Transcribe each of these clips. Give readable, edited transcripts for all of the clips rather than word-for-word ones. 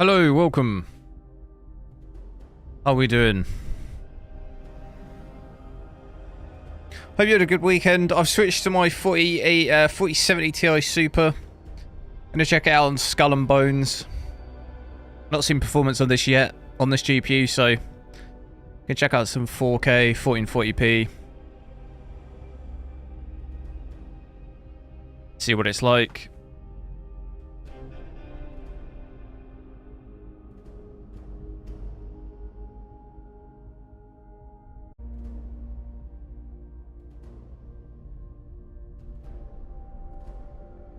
Hello, welcome. How are we doing? Hope you had a good weekend. I've switched to my 4070 Ti Super. Gonna check it out on Skull and Bones. Not seen performance on this yet, on this GPU, so you can check out some 4K, 1440p. See what it's like.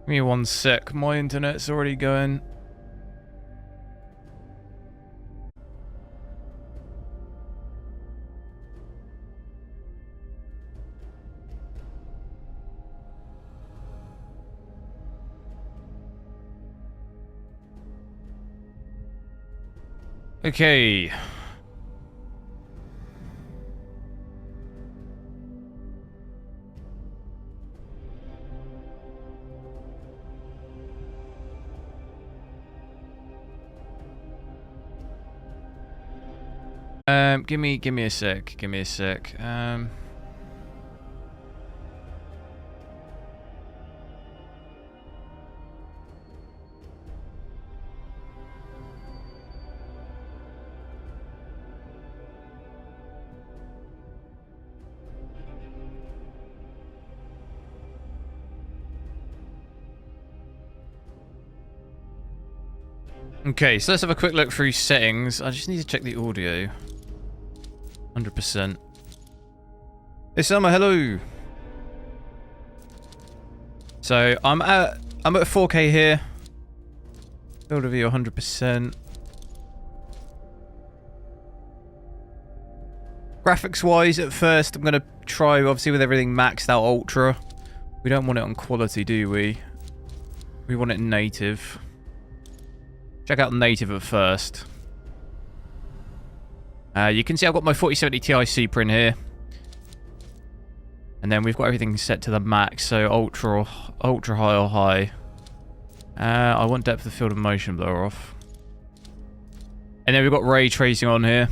Give me one sec, my internet's already going. Okay. Give me a sec. Give me a sec. Okay, so let's have a quick look through settings. I just need to check the audio. 100%. Hey Summer, hello. So I'm at 4K here. Field of view 100%. Graphics wise, at first I'm gonna try, obviously with everything maxed out ultra. We don't want it on quality, do we? We want it native. Check out native at first. You can see I've got my 4070 Ti Super in here. And then we've got everything set to the max, so ultra high or high. I want depth of field of motion blur off. And then we've got ray tracing on here.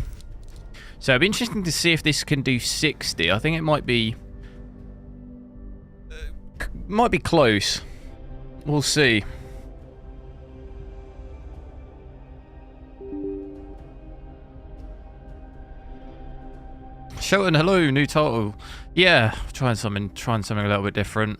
So it'd be interesting to see if this can do 60. I think it might be close. We'll see. Shelton, hello, new title. Yeah, trying something a little bit different.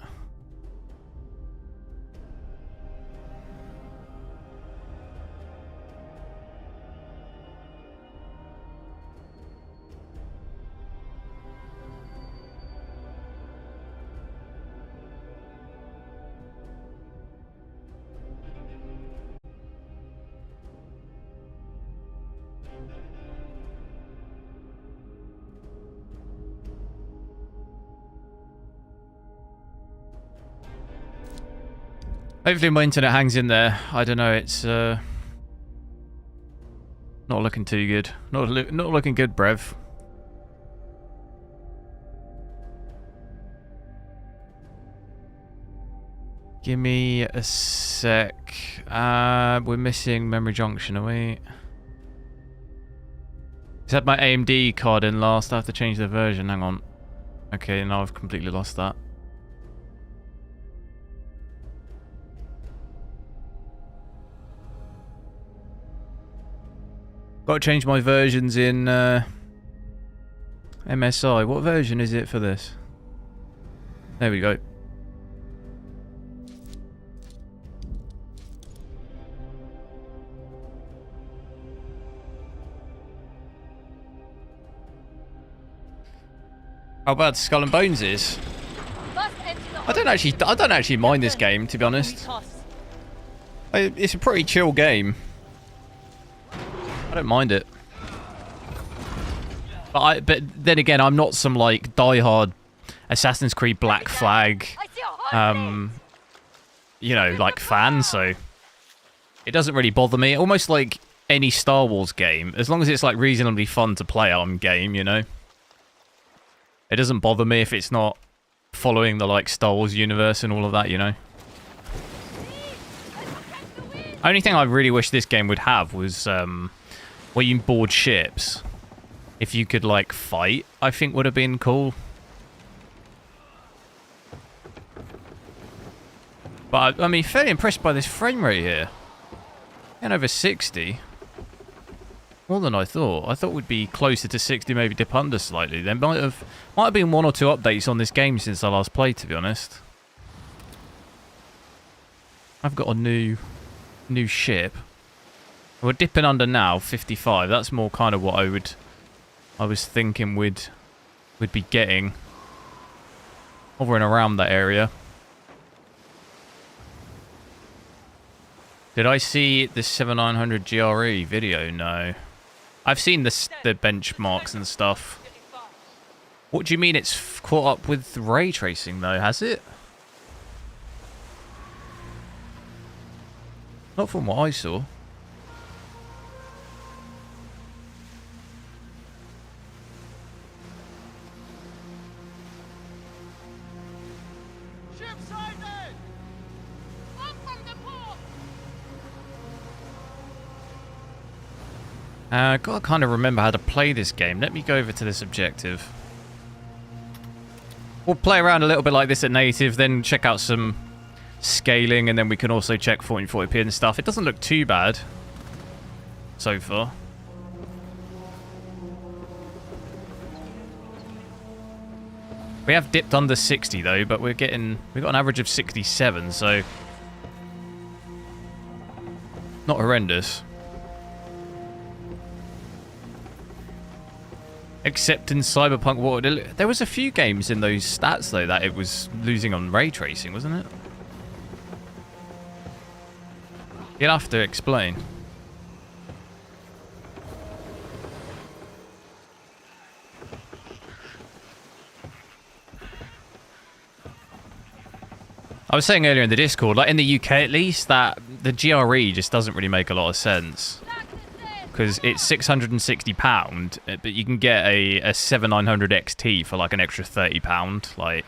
Hopefully my internet hangs in there. I don't know, it's not looking too good. Not looking good, Brev. Give me a sec. We're missing memory junction, are we? I had my AMD card in last. I have to change the version. Hang on. Okay, now I've completely lost that. Got to change my versions in MSI. What version is it for this? There we go. How bad Skull and Bones is? I don't actually mind this game, to be honest. It's a pretty chill game. I don't mind it. But then again, I'm not some like diehard Assassin's Creed Black Flag you know, like fan, so it doesn't really bother me. Almost like any Star Wars game, as long as it's like reasonably fun to play on game, you know. It doesn't bother me if it's not following the like Star Wars universe and all of that, you know. Only thing I really wish this game would have was where you board ships. If you could, like, fight, I think would have been cool. But, I mean, fairly impressed by this frame rate here. And over 60. More than I thought. I thought we'd be closer to 60, maybe dip under slightly. There might have been 1 or 2 updates on this game since I last played, to be honest. I've got a new ship. We're dipping under now, 55. That's more kind of what I was thinking we'd be getting. Hovering around that area. Did I see the 7900 GRE video? No. I've seen the benchmarks and stuff. What do you mean it's caught up with ray tracing, though? Has it? Not from what I saw. Gotta kind of remember how to play this game. Let me go over to this objective. We'll play around a little bit like this at native, then check out some scaling, and then we can also check 1440p and stuff. It doesn't look too bad so far. We have dipped under 60 though, but we've got an average of 67, so not horrendous. Except in Cyberpunk Water. There was a few games in those stats, though, that it was losing on ray tracing, wasn't it? You'll have to explain. I was saying earlier in the Discord, like in the UK at least, that the GRE just doesn't really make a lot of sense. Because it's £660, but you can get a 7900 XT for like an extra £30. Like,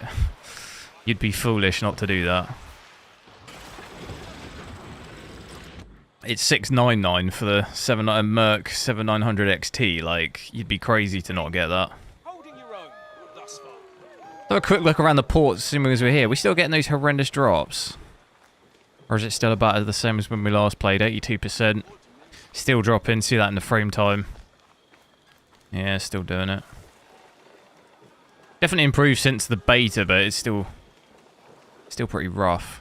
you'd be foolish not to do that. It's $699 for the Merc 7900 XT. Like, you'd be crazy to not get that. Have a quick look around the ports, assuming as we're here. We still getting those horrendous drops? Or is it still about the same as when we last played? 82%. Still dropping, see that in the frame time. Yeah, still doing it. Definitely improved since the beta, but it's still pretty rough.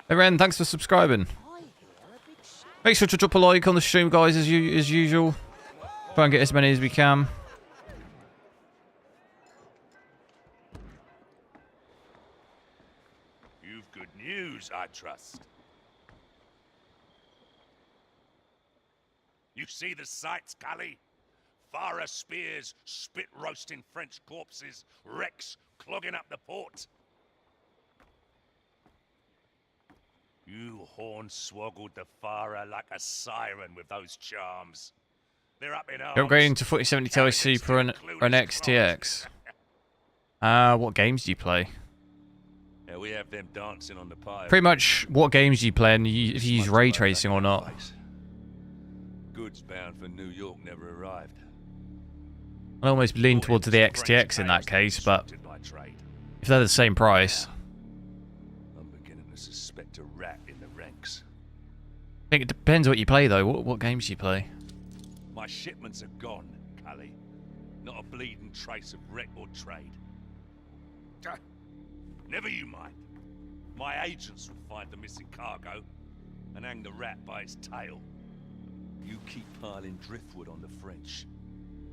Hey Ren, thanks for subscribing. Make sure to drop a like on the stream, guys, as usual. Try and get as many as we can. News, I trust. You see the sights, Callie? Farah spears, spit-roasting French corpses, wrecks clogging up the port. You hornswoggled the Farah like a siren with those charms. They're up in arms. You're upgrading to 4070 Ti Super and an XTX. What games do you play? Yeah, we have them dancing on the pile. Pretty much, what games do you play and if you use ray tracing or not? Goods bound for New York never arrived. I almost lean towards the XTX in that case, but if they're the same price. I'm beginning to suspect a rat in the ranks. I think it depends what you play though. What games do you play? My shipments are gone, Callie. Not a bleeding trace of wreck or trade. Never you mind. My agents will find the missing cargo and hang the rat by its tail. You keep piling driftwood on the French.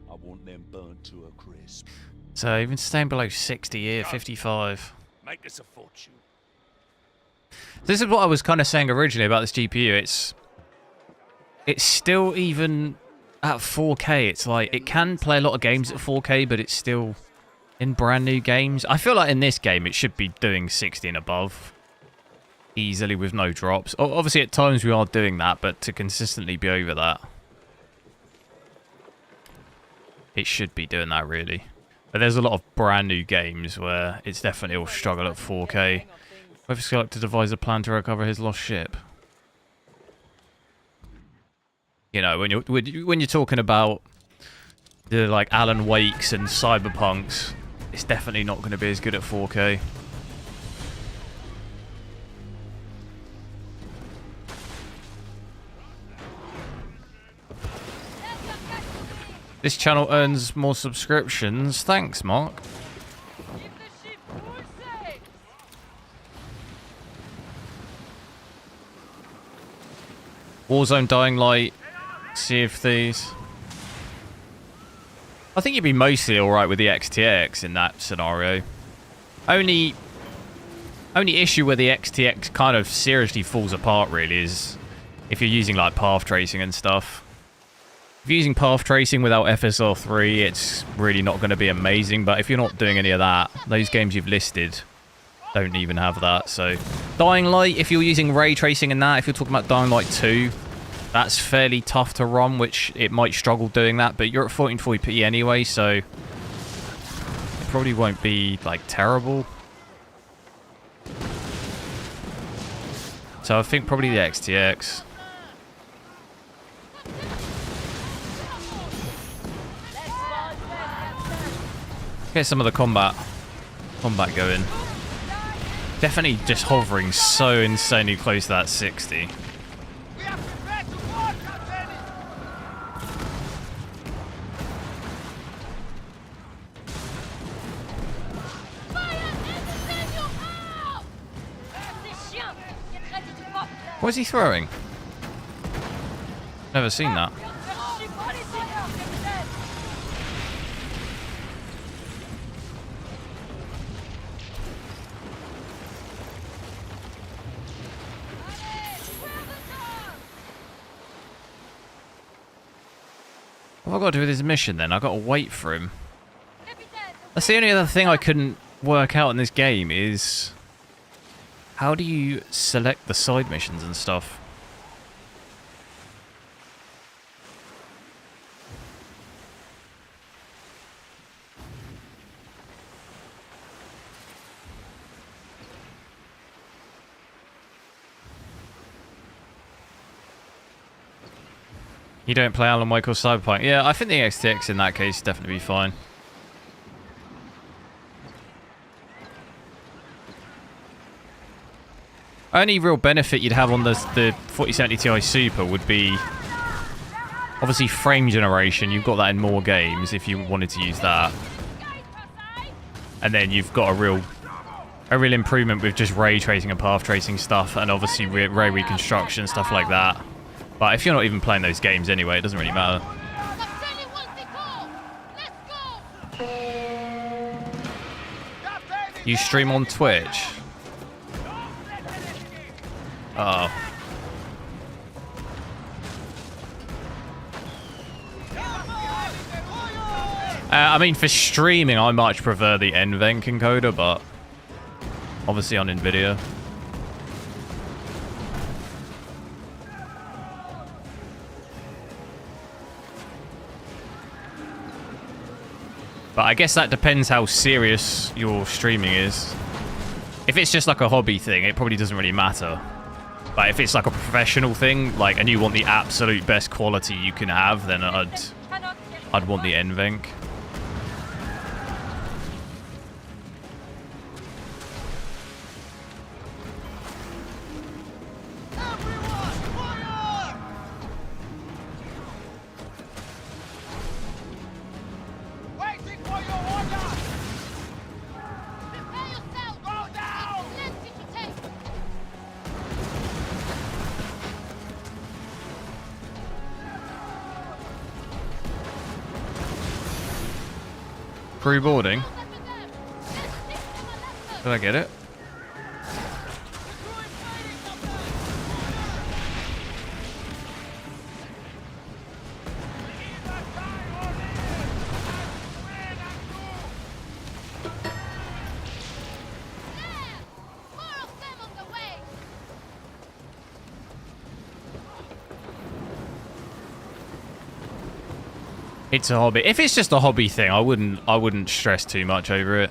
I want them burnt to a crisp. So even staying below 60 here, 55. Make us a fortune. This is what I was kind of saying originally about this GPU. It's still even at 4K. It's like it can play a lot of games at 4K, but it's still in brand new games. I feel like in this game it should be doing 60 and above easily with no drops. Obviously at times we are doing that, but to consistently be over that, it should be doing that really. But there's a lot of brand new games where it's definitely will struggle at 4K. Whether Skylak to devise a plan to recover his lost ship. You know, when you're talking about the like Alan Wakes and Cyberpunks, it's definitely not going to be as good at 4K. This channel earns more subscriptions. Thanks, Mark. Warzone, Dying Light, Sea of Thieves. I think you'd be mostly alright with the XTX in that scenario. Only issue where the XTX kind of seriously falls apart really is if you're using like path tracing and stuff. If you're using path tracing without FSR3, it's really not going to be amazing, but if you're not doing any of that, those games you've listed don't even have that. So Dying Light, if you're using ray tracing and that, if you're talking about Dying Light 2, that's fairly tough to run, which it might struggle doing that, but you're at 1440p anyway, so it probably won't be like terrible. So I think probably the XTX. Get some of the combat going. Definitely just hovering so insanely close to that 60. What is he throwing? Never seen that. What have I got to do with his mission then? I've got to wait for him. That's the only other thing I couldn't work out in this game is... how do you select the side missions and stuff? You don't play Alan Wake or Cyberpunk? Yeah, I think the XTX in that case definitely be fine. Only real benefit you'd have on the 4070 Ti Super would be obviously frame generation. You've got that in more games if you wanted to use that. And then you've got a real improvement with just ray tracing and path tracing stuff, and obviously ray reconstruction, stuff like that. But if you're not even playing those games anyway, it doesn't really matter. You stream on Twitch? Uh-oh. I mean, for streaming, I much prefer the NVENC encoder, but obviously on nvidia. But I guess that depends how serious your streaming is. If it's just like a hobby thing, it probably doesn't really matter. But if it's like a professional thing, like, and you want the absolute best quality you can have, then I'd want the NVENC. Pre-boarding? Did I get it? It's a hobby. If it's just a hobby thing, I wouldn't stress too much over it.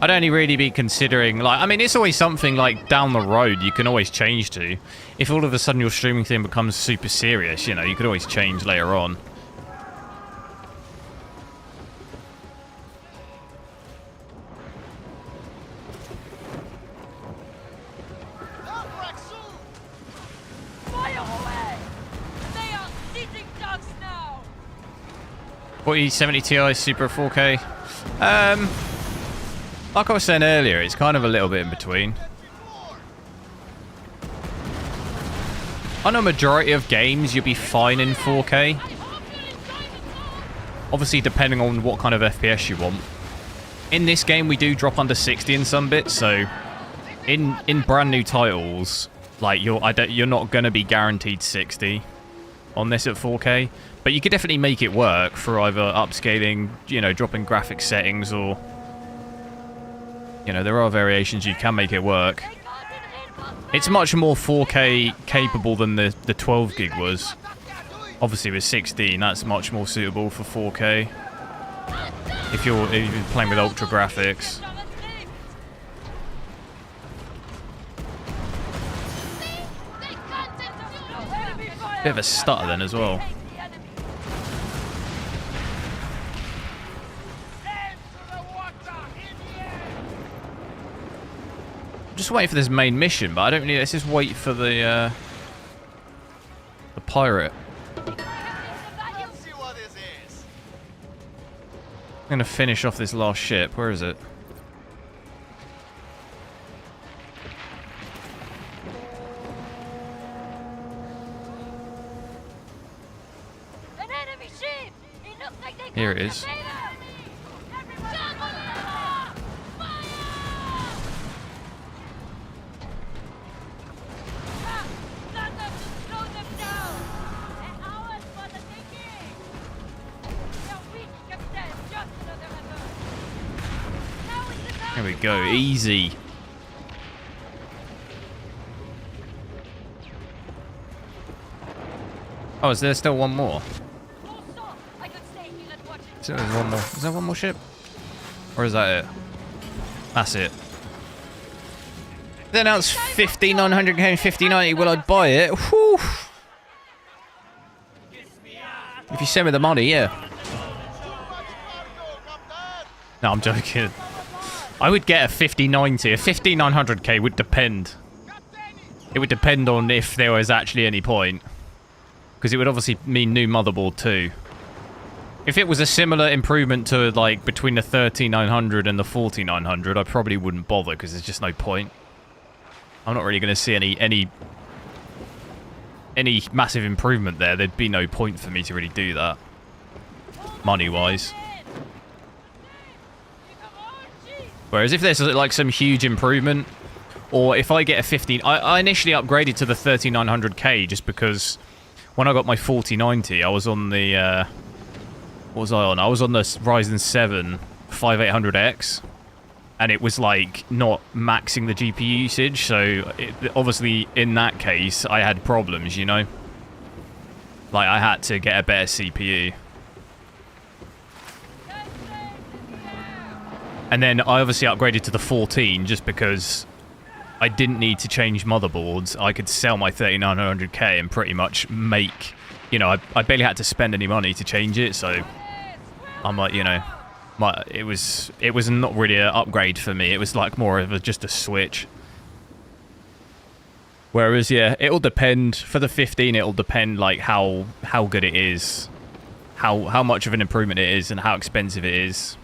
I'd only really be considering, like, I mean, it's always something like down the road you can always change to. If all of a sudden your streaming thing becomes super serious, you know, you could always change later on. What 70 Ti Super 4K? Like I was saying earlier, it's kind of a little bit in between. On a majority of games, you'll be fine in 4K. Obviously, depending on what kind of FPS you want. In this game, we do drop under 60 in some bits, so in brand new titles, like you're not going to be guaranteed 60 on this at 4K. But you could definitely make it work for either upscaling, you know, dropping graphics settings, or, you know, there are variations you can make it work. It's much more 4K capable than the 12 gig was. Obviously with 16, that's much more suitable for 4K. If you're playing with ultra graphics. Bit of a stutter then as well. Just waiting for this main mission, but I don't really. Let's just wait for the pirate. I'm gonna finish off this last ship. Where is it? Here it is. There we go, easy. Oh, is there still one more? So there's one more. Is there one more ship? Or is that it? That's it. Then it's 5900k and 5090. Will I buy it? Whew. If you send me the money, yeah. No, I'm joking. I would get a 5090. A 5900k would depend. It would depend on if there was actually any point. Because it would obviously mean new motherboard too. If it was a similar improvement to, like, between the 3900 and the 4900, I probably wouldn't bother, because there's just no point. I'm not really going to see any massive improvement there. There'd be no point for me to really do that, money-wise. Whereas if there's, like, some huge improvement, or if I get a 15... I initially upgraded to the 3900K just because when I got my 4090, I was on the... what was I on? I was on the Ryzen 7 5800X, and it was like not maxing the GPU usage, so obviously in that case I had problems, you know? Like, I had to get a better CPU. And then I obviously upgraded to the 14 just because I didn't need to change motherboards. I could sell my 3900K and pretty much make, you know, I barely had to spend any money to change it, so I'm like, you know, it was not really an upgrade for me. It was like more of just a switch. Whereas, yeah, it'll depend. For the 15, it'll depend, like, how good it is, how much of an improvement it is, and how expensive it is.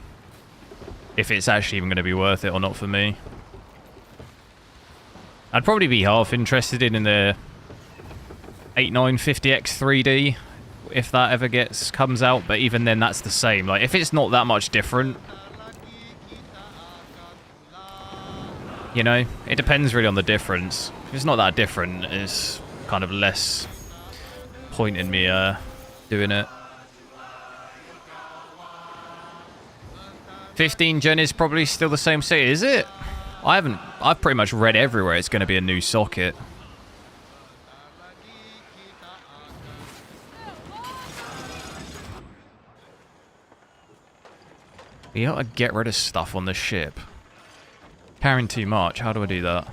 If it's actually even going to be worth it or not for me. I'd probably be half interested in the 8950X 3D. If that ever comes out, but even then that's the same. Like, if it's not that much different, you know, it depends really on the difference. If it's not that different, it's kind of less point in me doing it. 15 gen is probably still the same state, is it? I've pretty much read everywhere it's going to be a new socket. You gotta get rid of stuff on the ship. Carrying too much. How do I do that?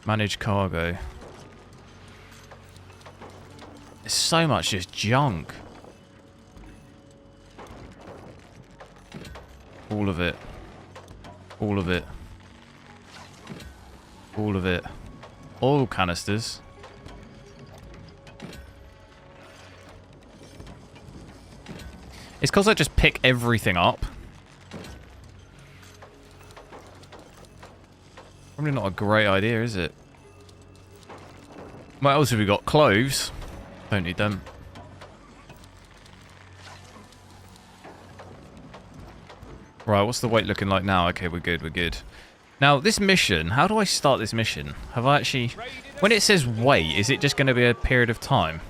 Manage cargo. There's so much just junk. All of it. All of it. All of it. Oil canisters. It's because I just pick everything up. Probably not a great idea, is it? What else have we got? Clothes. Don't need them. Right, what's the weight looking like now? Okay, we're good, we're good. Now, this mission, how do I start this mission? Have I actually... When it says wait, is it just going to be a period of time?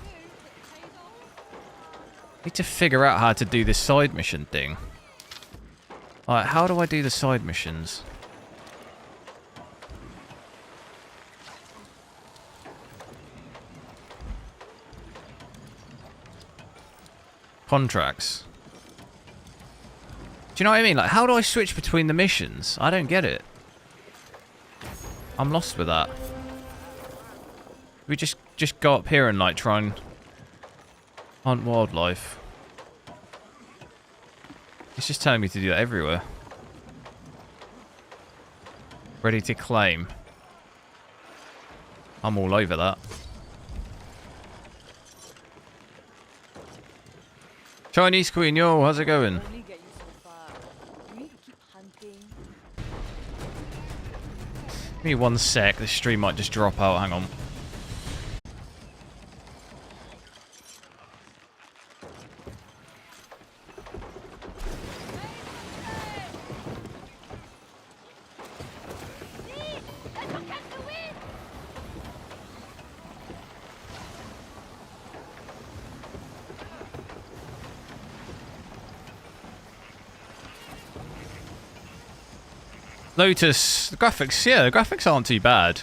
I need to figure out how to do this side mission thing. Alright, how do I do the side missions? Contracts. Do you know what I mean? Like, how do I switch between the missions? I don't get it. I'm lost with that. We just go up here and like try and hunt wildlife. It's just telling me to do that everywhere. Ready to claim. I'm all over that. Chinese Queen, yo, how's it going? Give me 1 sec, this stream might just drop out, hang on. Lotus, the graphics, yeah, the graphics aren't too bad.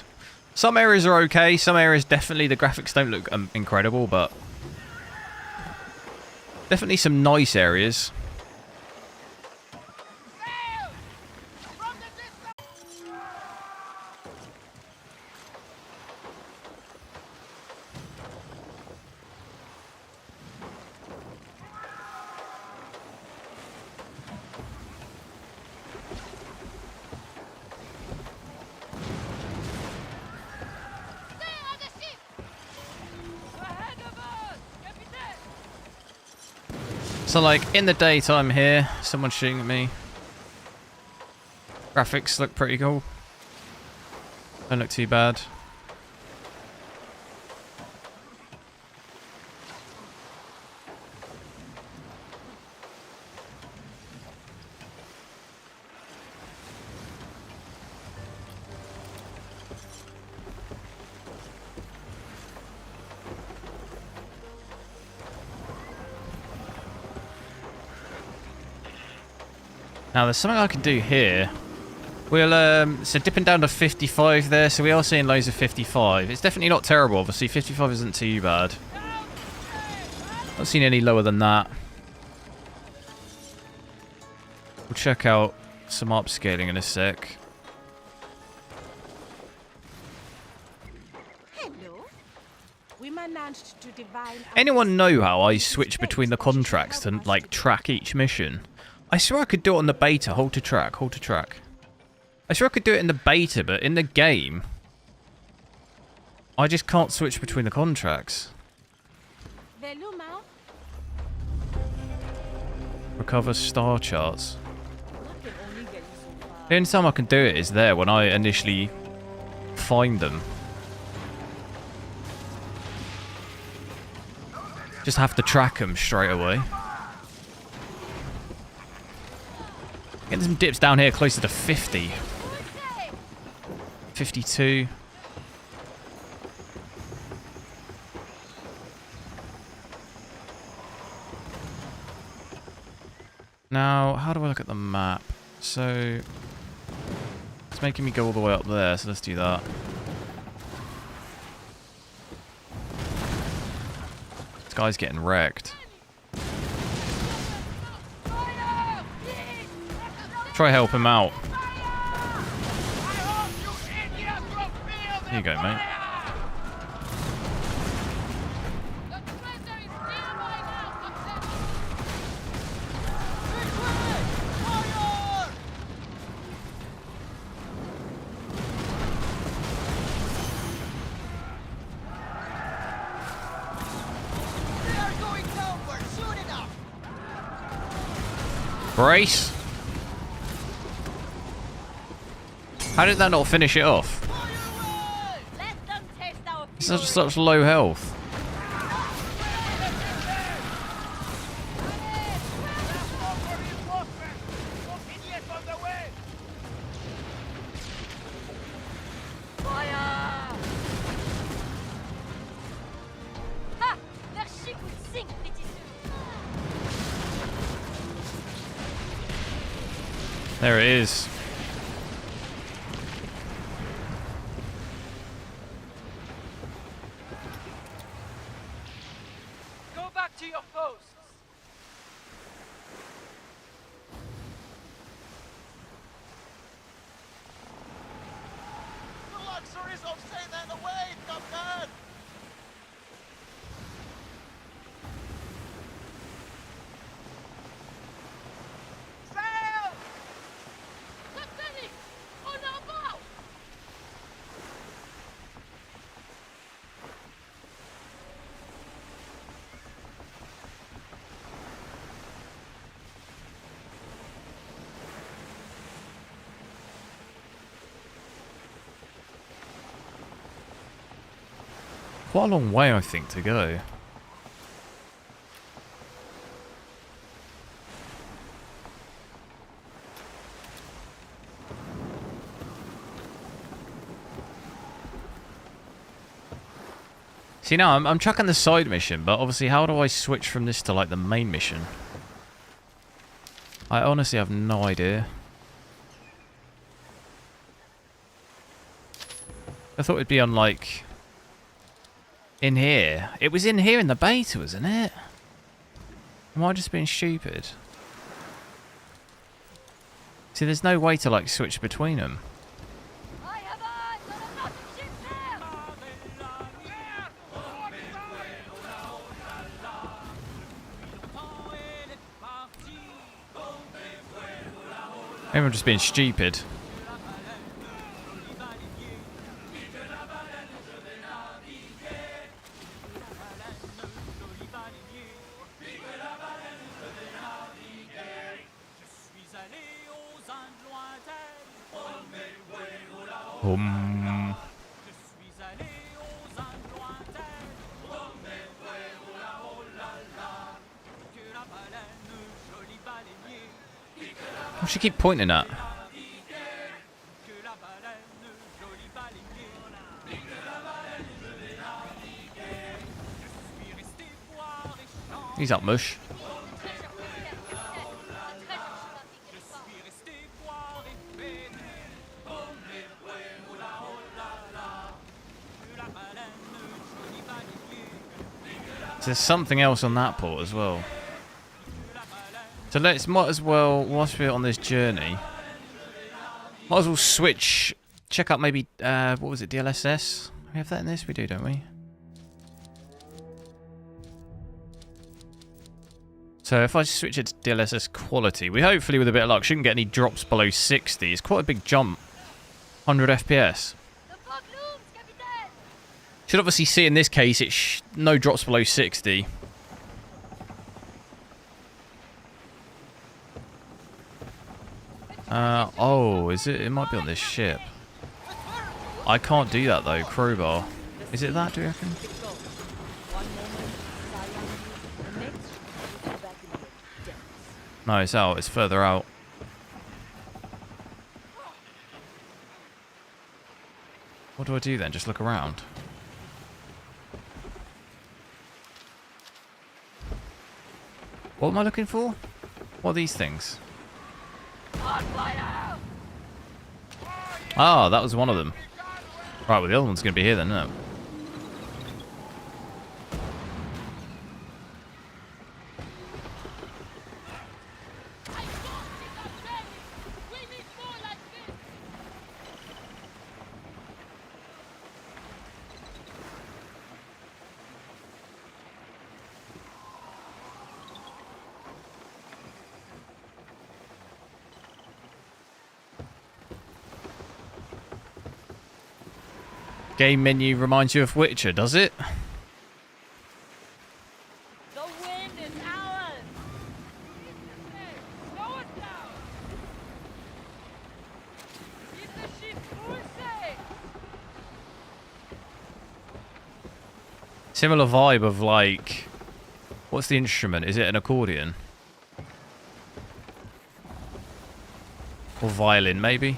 Some areas are okay, some areas definitely the graphics don't look incredible, but definitely some nice areas. So, like, in the daytime here, someone's shooting at me. Graphics look pretty cool. Don't look too bad. Now, there's something I can do here. We'll, so dipping down to 55 there, so we are seeing loads of 55. It's definitely not terrible, obviously. 55 isn't too bad. Not seen any lower than that. We'll check out some upscaling in a sec. Hello. We managed to divine Anyone know how I switch between the contracts to, like, track each mission? I swear I could do it on the beta. Hold to track, hold to track. I swear I could do it in the beta, but in the game, I just can't switch between the contracts. Recover star charts. The only time I can do it is there when I initially find them. Just have to track them straight away. Getting some dips down here closer to 50. 52. Now, how do I look at the map? So, it's making me go all the way up there, so let's do that. This guy's getting wrecked. Try help him out. Here you go, mate. Brace. How did that not finish it off? It's such low health. There it is. Go back to your posts. The luxuries of staying there away, Captain! Quite a long way, I think, to go. See, now I'm chucking the side mission, but obviously how do I switch from this to, like, the main mission? I honestly have no idea. I thought it'd be on, like, in here. It was in here in the beta, wasn't it? Am I just being stupid? See, there's no way to, like, switch between them. Maybe I'm just being stupid. What should keep pointing at? He's up, mush. There's something else on that port as well. So might as well, whilst we're on this journey, might as well switch, check out maybe, what was it, DLSS? We have that in this? We do, don't we? So if I switch it to DLSS quality, we hopefully, with a bit of luck, shouldn't get any drops below 60. It's quite a big jump. 100 FPS. Should obviously see in this case, it's no drops below 60. Oh, is it? It might be on this ship. I can't do that though, crowbar. Is it that, do you reckon? No, it's out. It's further out. What do I do then? Just look around? What am I looking for? What are these things? Ah, that was one of them. Right, well the other one's going to be here then, isn't it? Game menu reminds you of Witcher, does it? The wind is ours. Slow it down! Keep the ship cruising! Similar vibe of like... What's the instrument? Is it an accordion? Or violin, maybe?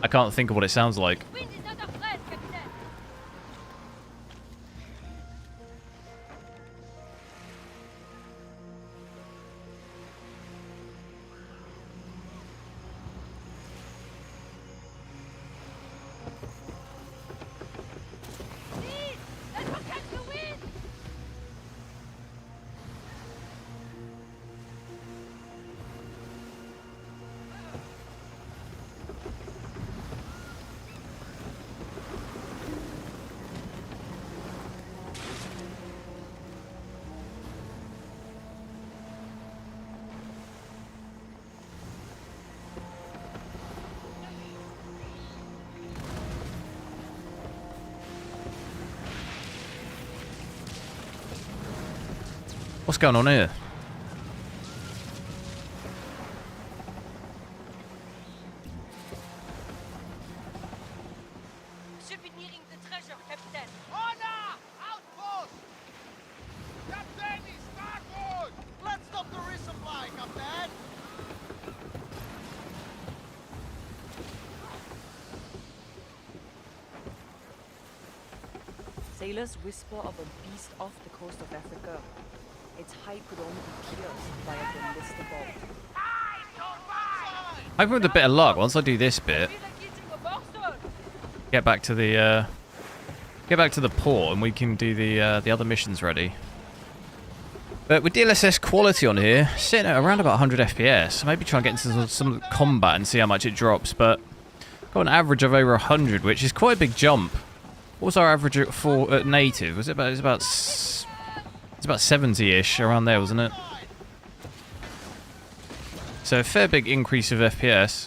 I can't think of what it sounds like. Wind is not a friend, Captain. Please, let us catch the wind. What's going on here? Should be nearing the treasure, Captain. Order! Outpost! Captain, starboard! Let's stop the resupply, Captain! Sailors whisper of a beast off the coast of Africa. Its height could only be pierced by a ballistic bolt. Hoping with a bit of luck, once I do this bit, Feel like eating a bastard! get back to the port, and we can do the other missions ready. But with DLSS quality on here, sitting at around about 100 FPS, maybe try and get into some combat and see how much it drops. But got an average of over 100, which is quite a big jump. What was our average for native? Was it about? It's about 70-ish around there, wasn't it? So a fair big increase of FPS.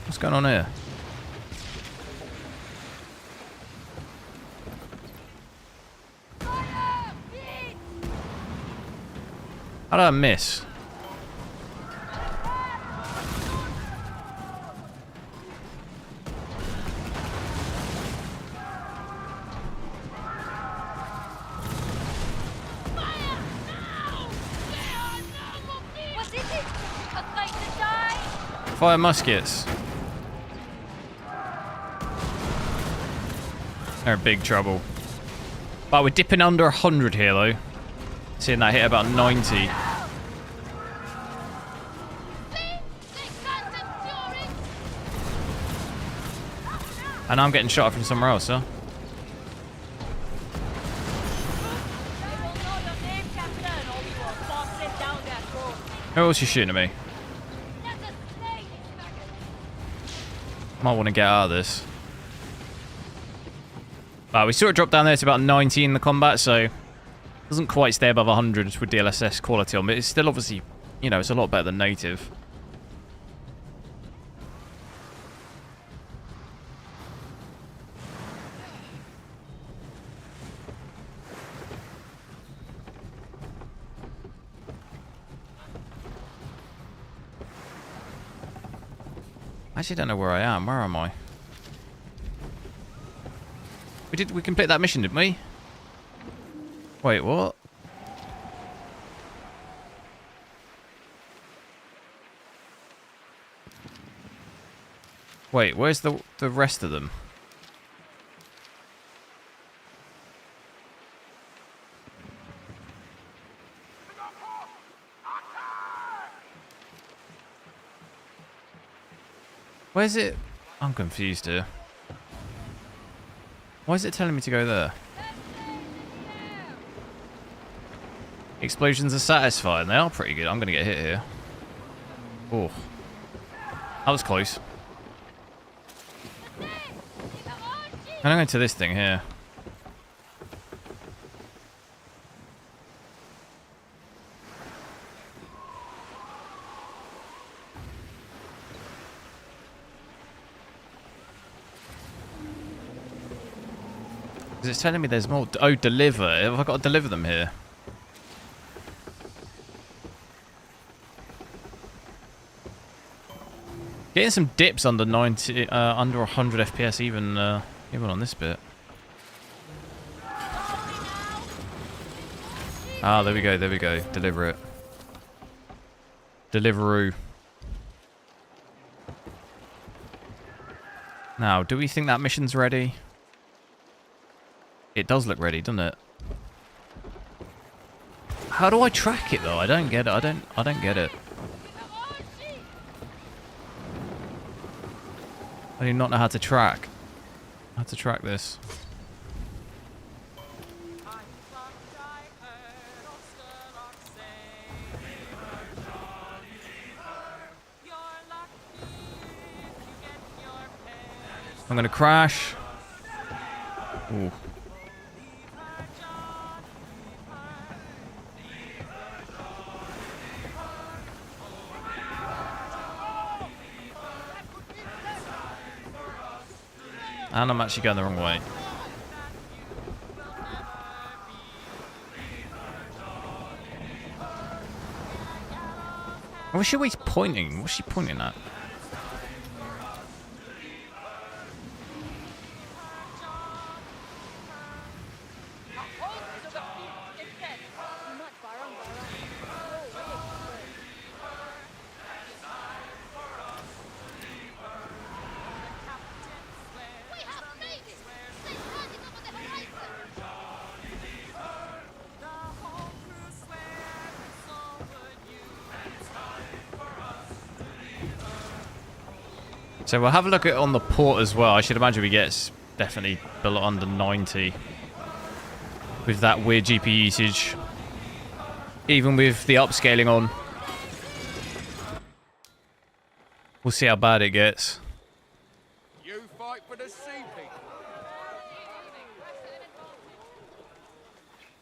What's going on here? How did I miss? What is it? A fight to die? Fire muskets. They're in big trouble. But we're dipping under 100 here, though. Seeing that hit about 90. And I'm getting shot from somewhere else, huh? They will know your name, Captain, or we will box it down their throat. Who else is shooting at me? That's a snake. Might want to get out of this. We sort of dropped down there to about 90 in the combat, so doesn't quite stay above 100 with DLSS quality on, but it's still obviously, you know, it's a lot better than native. I actually don't know where I am. Where am I? We complete that mission, didn't we? Wait, what? Wait, where's the rest of them? Where's it? I'm confused here. Why is it telling me to go there? Explosions are satisfying. They are pretty good. I'm going to get hit here. Oh. That was close. I'm going to this thing here. Because it's telling me there's more. Oh, deliver. Have I got to deliver them here? Getting some dips under 90, under 100 FPS even on this bit. Ah, there we go, there we go. Deliver it. Deliveroo. Now, do we think that mission's ready? It does look ready, doesn't it? How do I track it though? I don't get it. I don't get it. I do not know how to track. How to track this. I'm gonna crash. Ooh. And I'm actually going the wrong way. What's she always pointing? What's she pointing at? So we'll have a look at it on the port as well. I should imagine we get definitely below under 90 with that weird GPU usage, even with the upscaling on. We'll see how bad it gets. You fight for the sea people.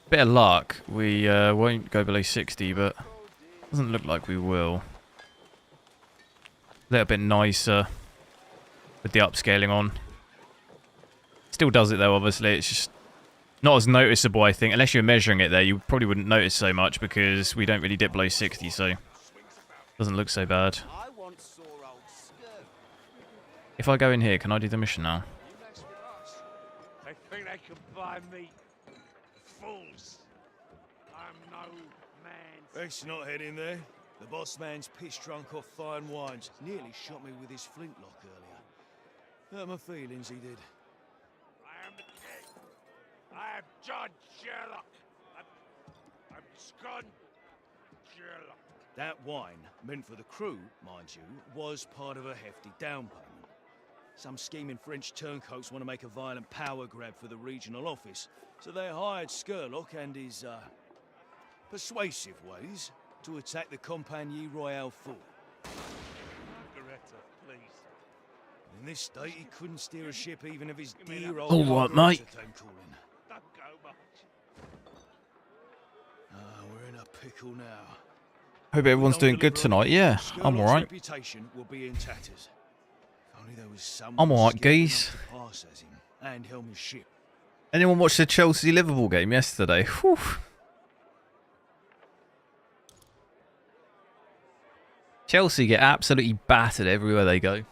Bit of luck. We won't go below 60, but doesn't look like we will. A little bit nicer with the upscaling on. Still does it though, obviously. It's just not as noticeable, I think. Unless you're measuring it there, you probably wouldn't notice so much because we don't really dip below 60, so doesn't look so bad. If I go in here, can I do the mission now? They think they can buy me. Fools. I'm no man. Let's not head in there. The boss man's piss drunk off fine wines. Nearly shot me with his flintlock earlier. Hurt my feelings, he did. I am the king. I am John Sherlock. I'm Scott Sherlock. That wine, meant for the crew, mind you, was part of a hefty down payment. Some scheming French turncoats want to make a violent power grab for the regional office, so they hired Sherlock and his, persuasive ways to attack the Compagnie Royale fort. Margareta, please. In this state, he couldn't steer a ship even if his dear All old right, Margareta mate. came calling. Don't go much. We're in a pickle now. Hope everyone's doing good tonight. Yeah, I'm alright. Reputation will be in tatters. If only there was someone I'm alright, skilled geez. enough to pass as him and helm his ship. Anyone watch the Chelsea-Liverpool game yesterday? Whew. Chelsea get absolutely battered everywhere they go.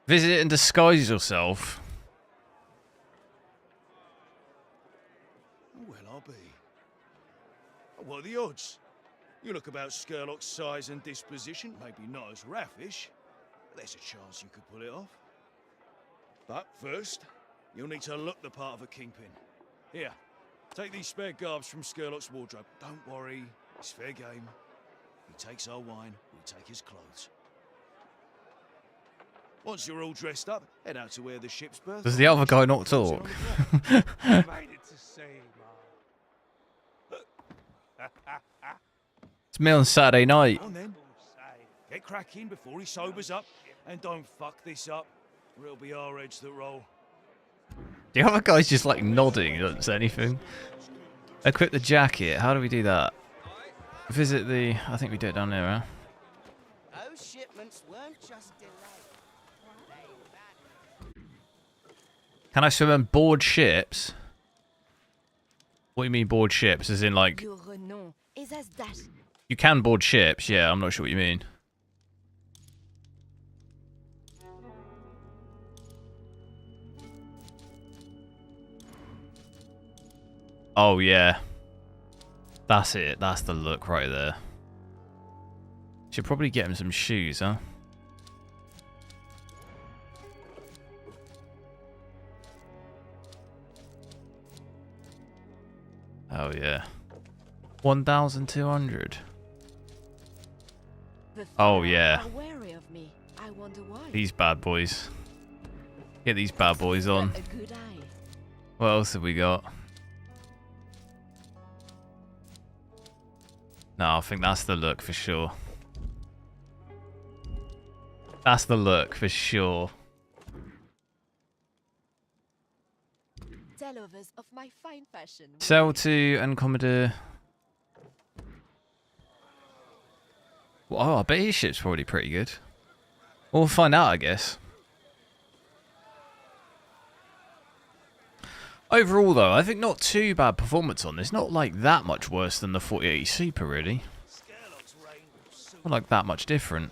Visit and disguise yourself. Well, I'll be. What are the odds? You look about Sherlock's size and disposition, maybe not as raffish, but there's a chance you could pull it off. But first, you'll need to look the part of a kingpin. Here, take these spare garbs from Sherlock's wardrobe. Don't worry, it's fair game. He takes our wine, we take his clothes. Once you're all dressed up, head out to where the ship's berth. Does the other guy not talk? Made it to sea, man. It's me on Saturday night. Come on then, get cracking before he sobers up, and don't fuck this up, or it'll be our heads that roll. The other guy's just like nodding, he doesn't say anything. Equip the jacket, how do we do that? Visit the... I think we do it down there, huh? Those shipments weren't just delayed. Can I swim on board ships? What do you mean board ships? As in like... Your renom is as that. You can board ships, yeah, I'm not sure what you mean. Oh, yeah. That's it. That's the look right there. Should probably get him some shoes, huh? Oh, yeah. 1,200. Oh, yeah. Are wary of me. I wonder why. These bad boys. Get these bad boys on. A good eye. What else have we got? No, I think that's the look for sure. That's the look for sure. Tellovers of my fine fashion. Sell to and Commodore. Oh, I bet his ship's probably pretty good. We'll find out, I guess. Overall, though, I think not too bad performance on this. Not like that much worse than the 4080 Super, really. Not like that much different.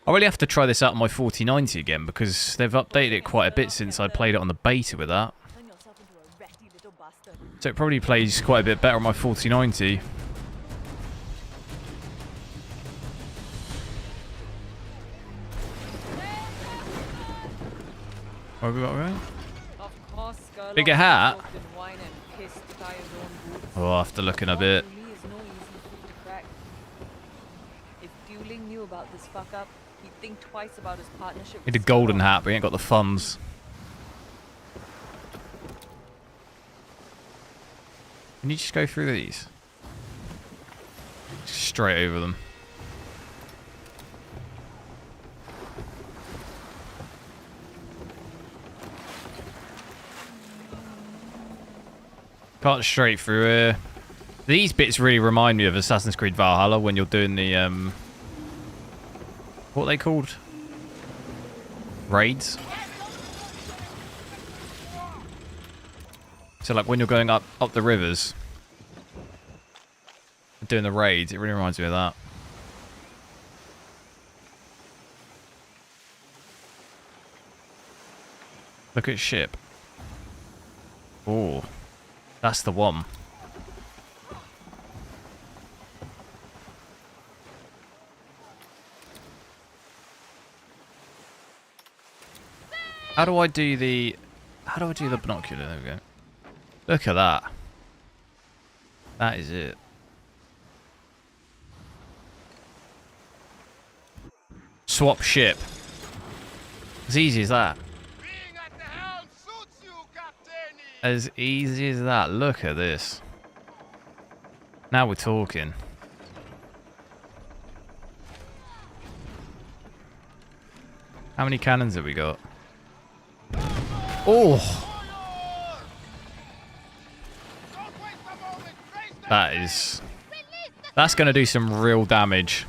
I really have to try this out on my 4090 again because they've updated it quite a bit since I played it on the beta with that. So it probably plays quite a bit better on my 4090. What have we got going? Bigger hat? Oh, I'll have to look in a bit. If Fueling knew about this fuck up, he'd think twice about his partnership. Need a golden hat, but he ain't got the funds. Can you just go through these? Straight over them. Cut straight through here. These bits really remind me of Assassin's Creed Valhalla when you're doing the what are they called? Raids. So like when you're going up the rivers, doing the raids, it really reminds me of that. Look at ship. Oh, that's the one. How do I do the binocular? There we go. Look at that. That is it. Swap ship. As easy as that. As easy as that. Look at this. Now we're talking. How many cannons have we got? Oh! That's going to do some real damage.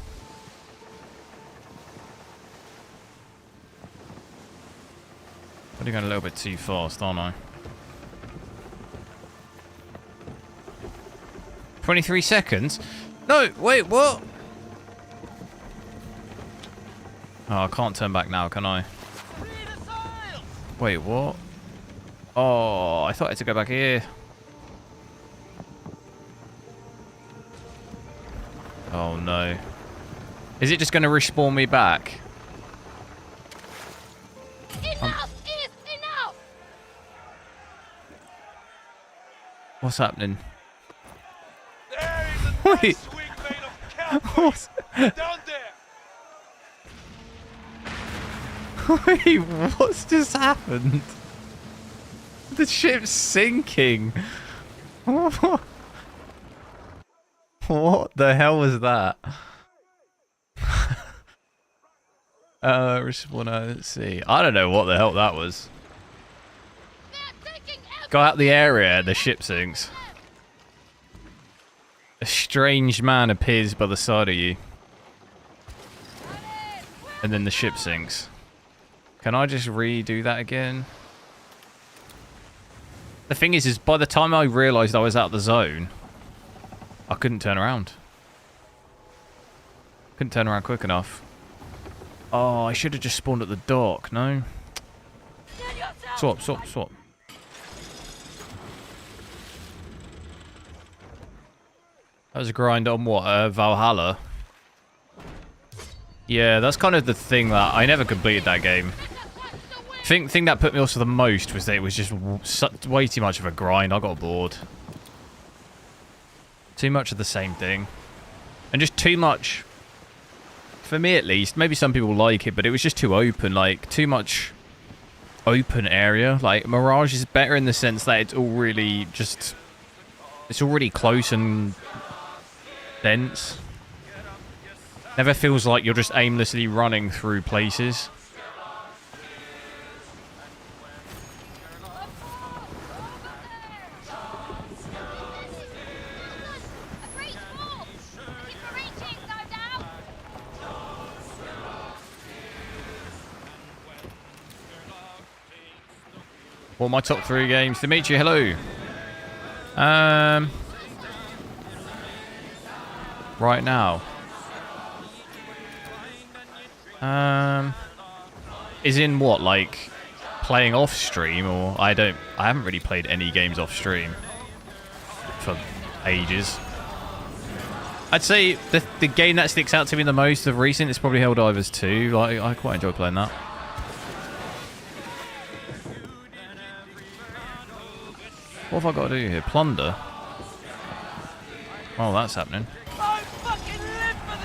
I'm going a little bit too fast, aren't I? 23 seconds? No, wait, what? Oh, I can't turn back now, can I? Wait, what? Oh, I thought I had to go back here. Oh, no. Is it just going to respawn me back? Enough is enough! What's happening? There is a Wait. nice swing made of What's... down there. Wait, what's just happened? The ship's sinking. What the hell was that? Respawner, let's see. I don't know what the hell that was. Go out the area, the ship sinks. A strange man appears by the side of you. And then the ship sinks. Can I just redo that again? The thing is by the time I realised I was out of the zone, I couldn't turn around. Couldn't turn around quick enough. Oh, I should have just spawned at the dock, no? Swap. That was a grind on what? Valhalla? Yeah, that's kind of the thing that... I never completed that game. Thing that put me off the most was that it was just way too much of a grind. I got bored. Too much of the same thing. And just too much... For me at least, maybe some people like it, but it was just too open. Like, too much open area. Like, Mirage is better in the sense that it's all really just... It's all really close and dense. Never feels like you're just aimlessly running through places. What my top 3 games? Dimitri, hello. Right now. Is in what, like playing off stream, or I haven't really played any games off stream for ages. I'd say the game that sticks out to me the most of recent is probably Helldivers 2. Like, I quite enjoy playing that. What have I got to do here? Plunder? Oh, that's happening. I fucking live for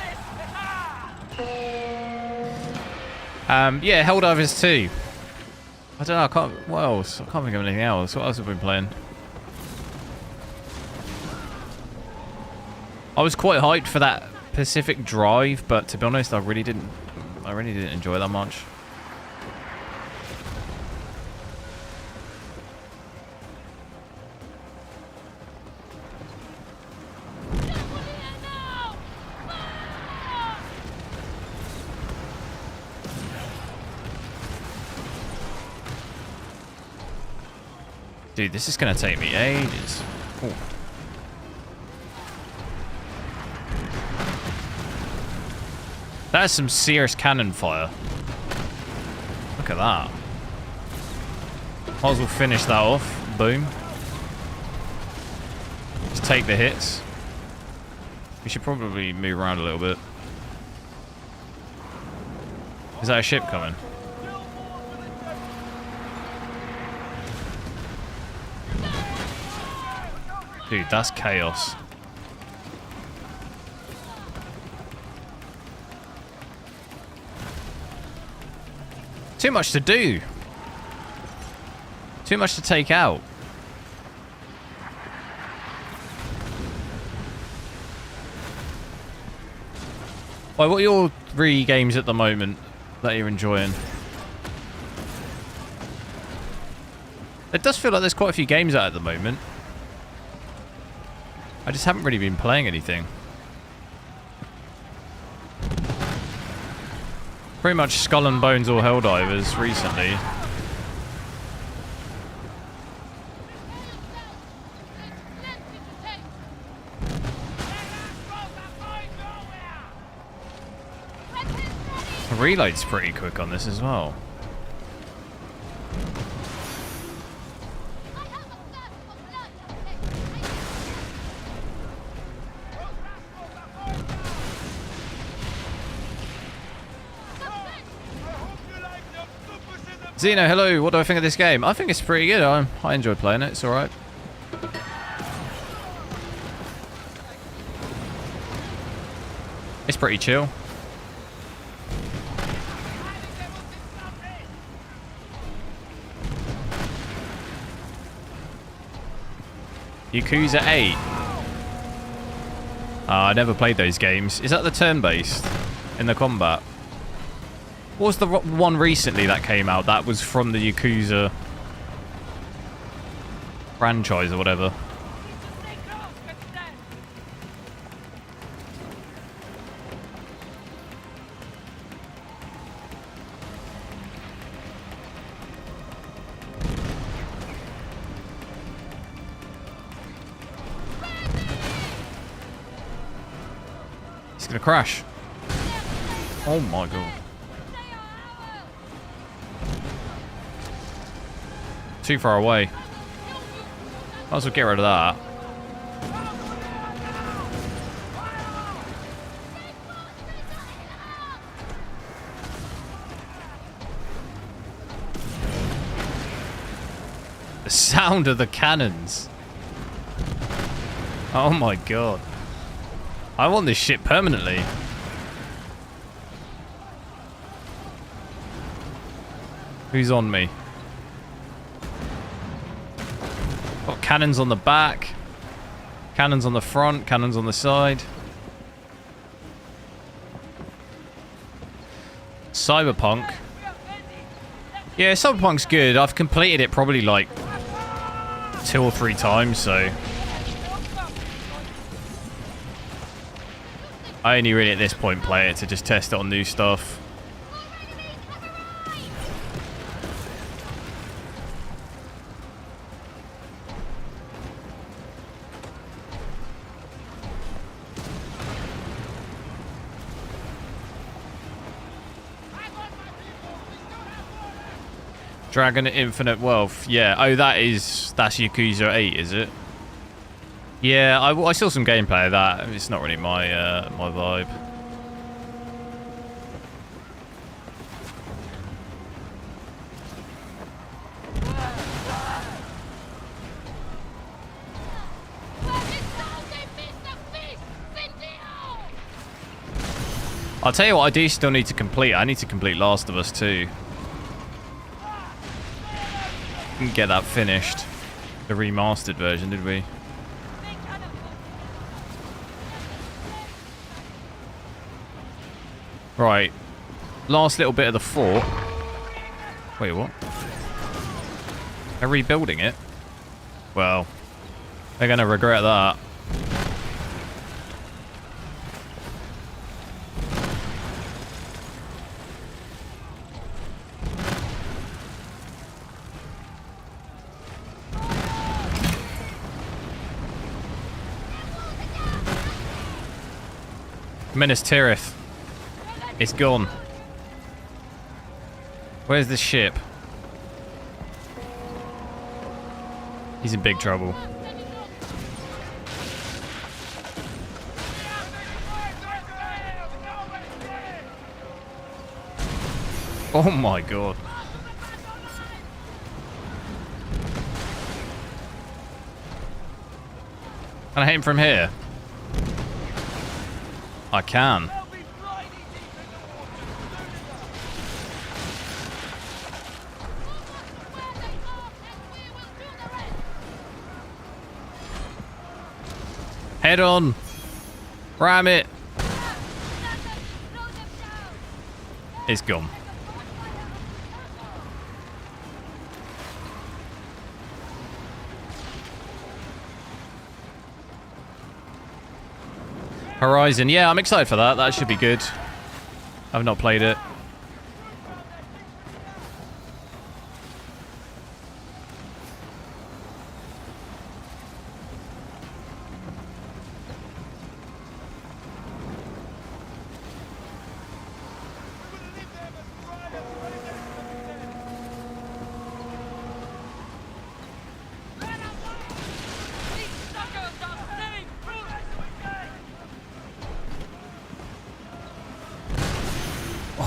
this! Yeah, Helldivers 2. I don't know, I can't... What else? I can't think of anything else. What else have we been playing? I was quite hyped for that Pacific Drive, but to be honest, I really didn't enjoy that much. Dude, this is gonna take me ages. Ooh. That is some serious cannon fire. Look at that. Might as well finish that off. Boom. Just take the hits. We should probably move around a little bit. Is that a ship coming? Dude, that's chaos. Too much to do. Too much to take out. Why, what are your 3 games at the moment that you're enjoying? It does feel like there's quite a few games out at the moment. I just haven't really been playing anything. Pretty much Skull and Bones or Helldivers recently. The reload's pretty quick on this as well. Zeno, hello. What do I think of this game? I think it's pretty good. I enjoy playing it. It's alright. It's pretty chill. Yakuza 8. I never played those games. Is that the turn-based in the combat? What was the one recently that came out that was from the Yakuza franchise or whatever? He's gonna crash. Oh my god. Too far away. Might as well get rid of that. The sound of the cannons. Oh my god. I want this ship permanently. Who's on me? Got cannons on the back. Cannons on the front. Cannons on the side. Cyberpunk. Yeah, Cyberpunk's good. I've completed it probably like 2 or 3 times, so I only really at this point play it to just test it on new stuff. Dragon Infinite Wealth. Yeah. Oh, that's Yakuza 8, is it? Yeah, I saw some gameplay of that. It's not really my my vibe. I'll tell you what I do still need to complete. I need to complete Last of Us 2. Didn't get that finished. The remastered version, did we? Right. Last little bit of the fort. Wait, what? They're rebuilding it? Well, they're going to regret that. Minas Tirith. It's gone. Where's the ship? He's in big trouble. Oh my god. Can I hit him from here? I can. Head on. Ram it. It's gone. Horizon. Yeah, I'm excited for that. That should be good. I've not played it.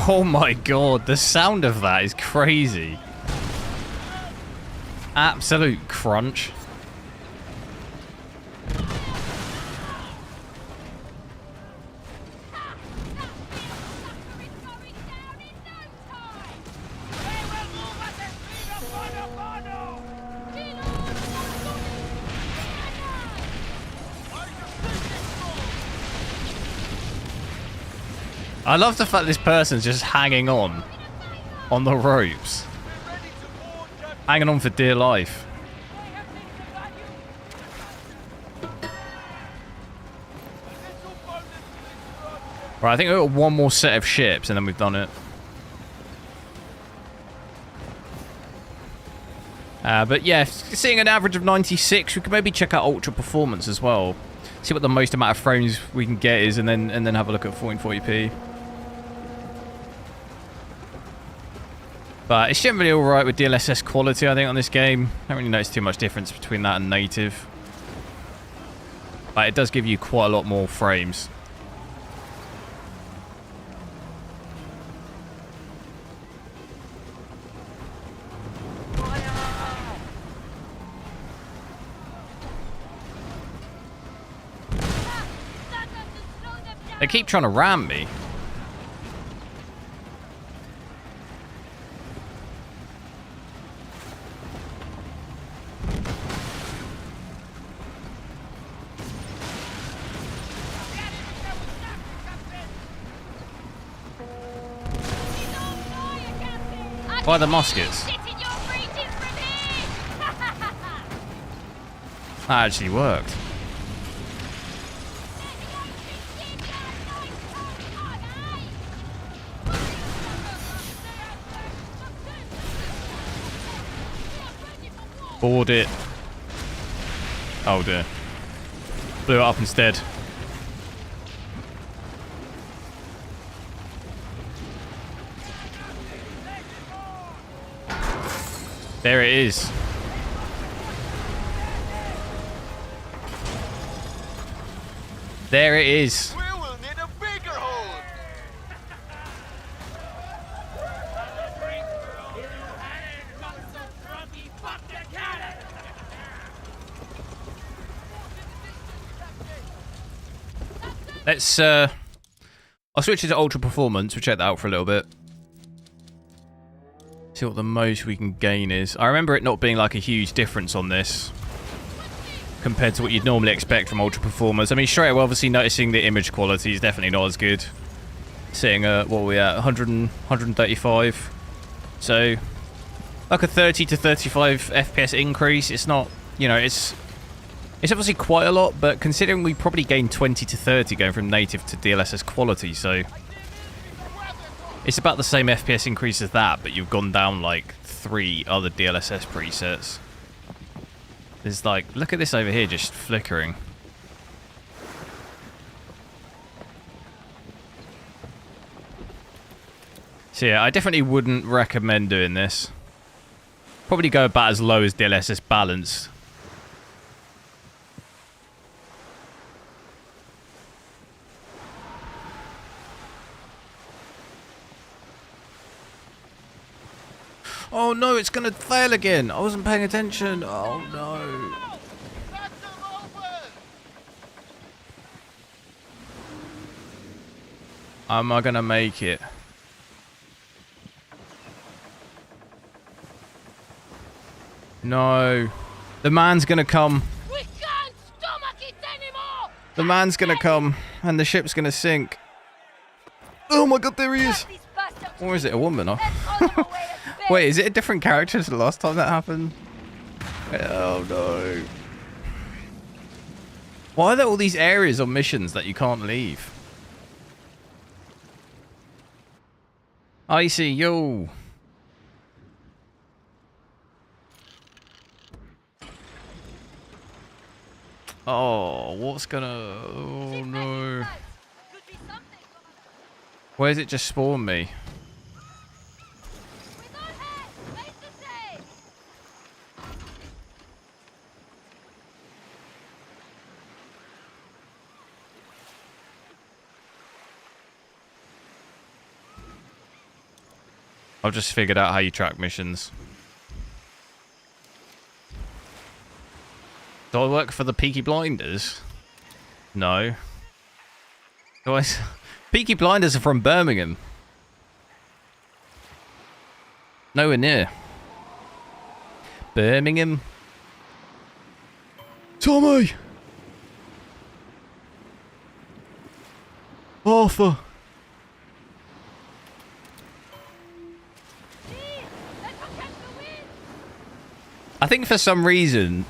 Oh my god, the sound of that is crazy. Absolute crunch. I love the fact this person's just hanging on the ropes. Hanging on for dear life. Right, I think we've got one more set of ships and then we've done it. But yeah, seeing an average of 96, we could maybe check out Ultra Performance as well. See what the most amount of frames we can get is, and then have a look at 1440p. But it's generally alright with DLSS quality, I think, on this game. I don't really notice too much difference between that and native. But it does give you quite a lot more frames. They keep trying to ram me. By the muskets. That actually worked. Board it. Oh dear. Blew it up instead. There it is. There it is. We will need a bigger hole. Let's I'll switch it to ultra performance. We'll check that out for a little bit. See what the most we can gain is. I remember it not being like a huge difference on this compared to what you'd normally expect from ultra performance. I mean, straight away, obviously noticing the image quality is definitely not as good. Sitting at, what are we at, 135. So, like a 30 to 35 FPS increase. It's not, you know, it's obviously quite a lot, but considering we probably gained 20 to 30 going from native to DLSS quality, so it's about the same FPS increase as that, but you've gone down like 3 other DLSS presets. There's like, look at this over here just flickering. So yeah, I definitely wouldn't recommend doing this. Probably go about as low as DLSS balanced. Oh no, it's gonna fail again. I wasn't paying attention. Oh no. Am I gonna make it? No. The man's gonna come. We can't stomach it anymore! The man's gonna come, and the ship's gonna sink. Oh my god, there he is. Or is it a woman? Oh. Wait, is it a different character to the last time that happened? Oh no. Why are there all these areas on missions that you can't leave? I see, yo. Oh, what's gonna... Oh no. Where's it just spawned me? I've just figured out how you track missions. Do I work for the Peaky Blinders? No. Do I... Peaky Blinders are from Birmingham. Nowhere near. Birmingham. Tommy! Arthur! I think for some reason,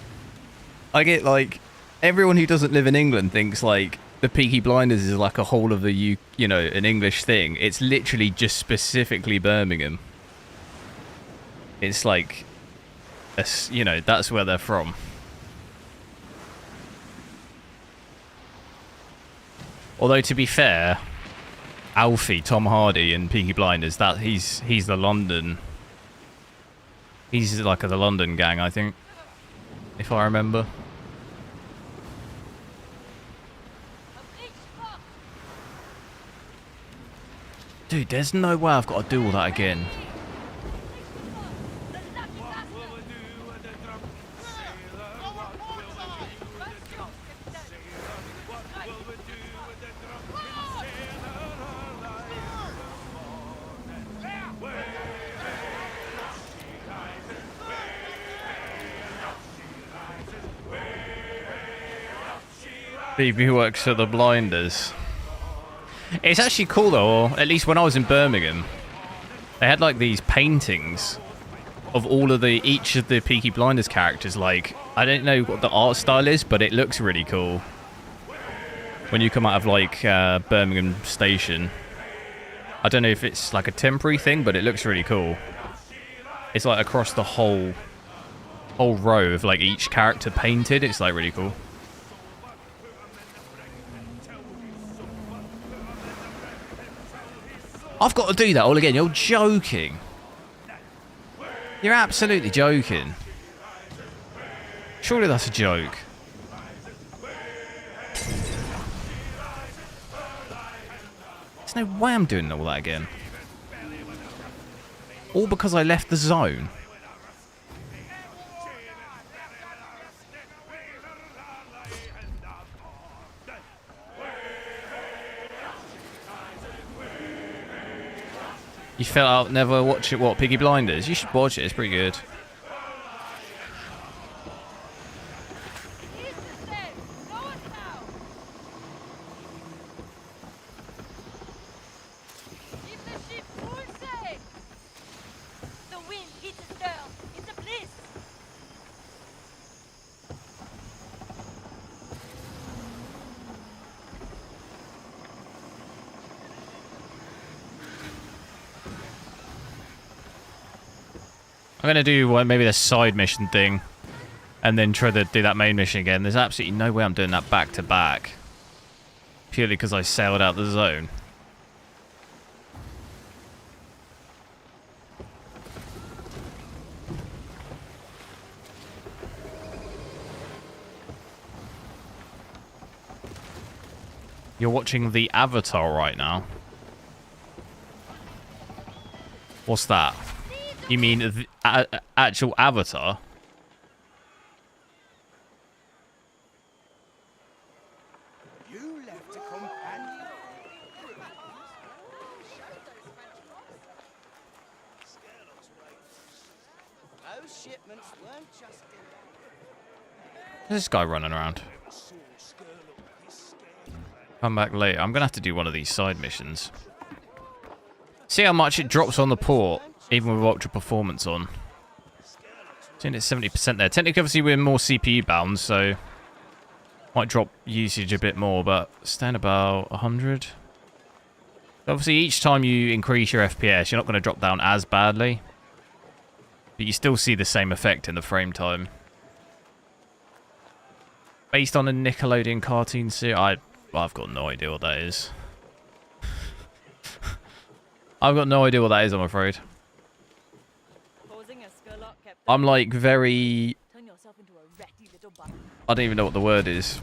I get like, everyone who doesn't live in England thinks like the Peaky Blinders is like a whole of the you know, an English thing. It's literally just specifically Birmingham. It's like, you know, that's where they're from. Although to be fair, Alfie, Tom Hardy, and Peaky Blinders, that he's the London. He's like the London gang, I think, if I remember. Dude, there's no way I've got to do all that again. Phoebe works at the Blinders. It's actually cool though, or at least when I was in Birmingham, they had like these paintings of all of each of the Peaky Blinders characters. Like, I don't know what the art style is, but it looks really cool. When you come out of like Birmingham Station, I don't know if it's like a temporary thing, but it looks really cool. It's like across the whole row of like each character painted. It's like really cool. I've got to do that all again. You're joking. You're absolutely joking. Surely that's a joke. There's no way I'm doing all that again. All because I left the zone. You felt out never watch it, what, Peaky Blinders? You should watch it, it's pretty good. The wind hits the girl. It's a bliss. I'm going to do maybe the side mission thing and then try to do that main mission again. There's absolutely no way I'm doing that back to back. Purely because I sailed out the zone. You're watching the Avatar right now. What's that? You mean the actual Avatar? You left a companion. Those shipments weren't just There's this guy running around. Come back later. I'm going to have to do one of these side missions. See how much it drops on the port, even with Ultra Performance on. Seeing it's 70% there. Technically, obviously, we're more CPU bound, so might drop usage a bit more, but stand about 100. Obviously, each time you increase your FPS, you're not going to drop down as badly, but you still see the same effect in the frame time. Based on a Nickelodeon cartoon series, I've got no idea what that is. I've got no idea what that is, I'm afraid. I'm like very... I don't even know what the word is.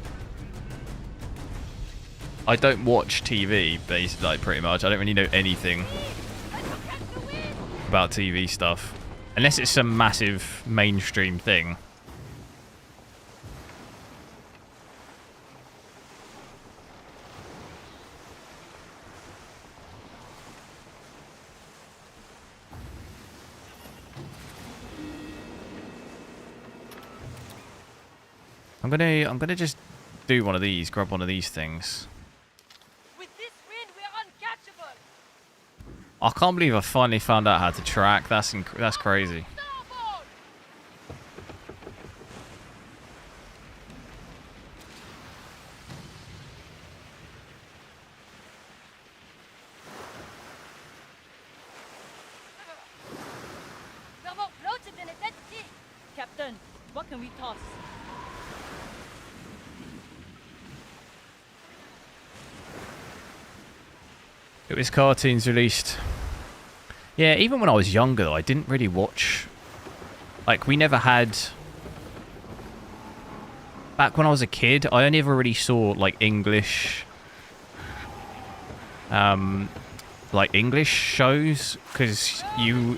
I don't watch TV, basically, like, pretty much. I don't really know anything about TV stuff. Unless it's some massive mainstream thing. I'm gonna just do one of these, grab one of these things. With this wind, we're uncatchable. I can't believe I finally found out how to track. That's crazy. Starboard! We're more bloated than a dead sea. Captain, what can we toss? It was cartoons released. Yeah, even when I was younger, though, I didn't really watch... Like, we never had... Back when I was a kid, I only ever really saw, like, English... like, English shows, because you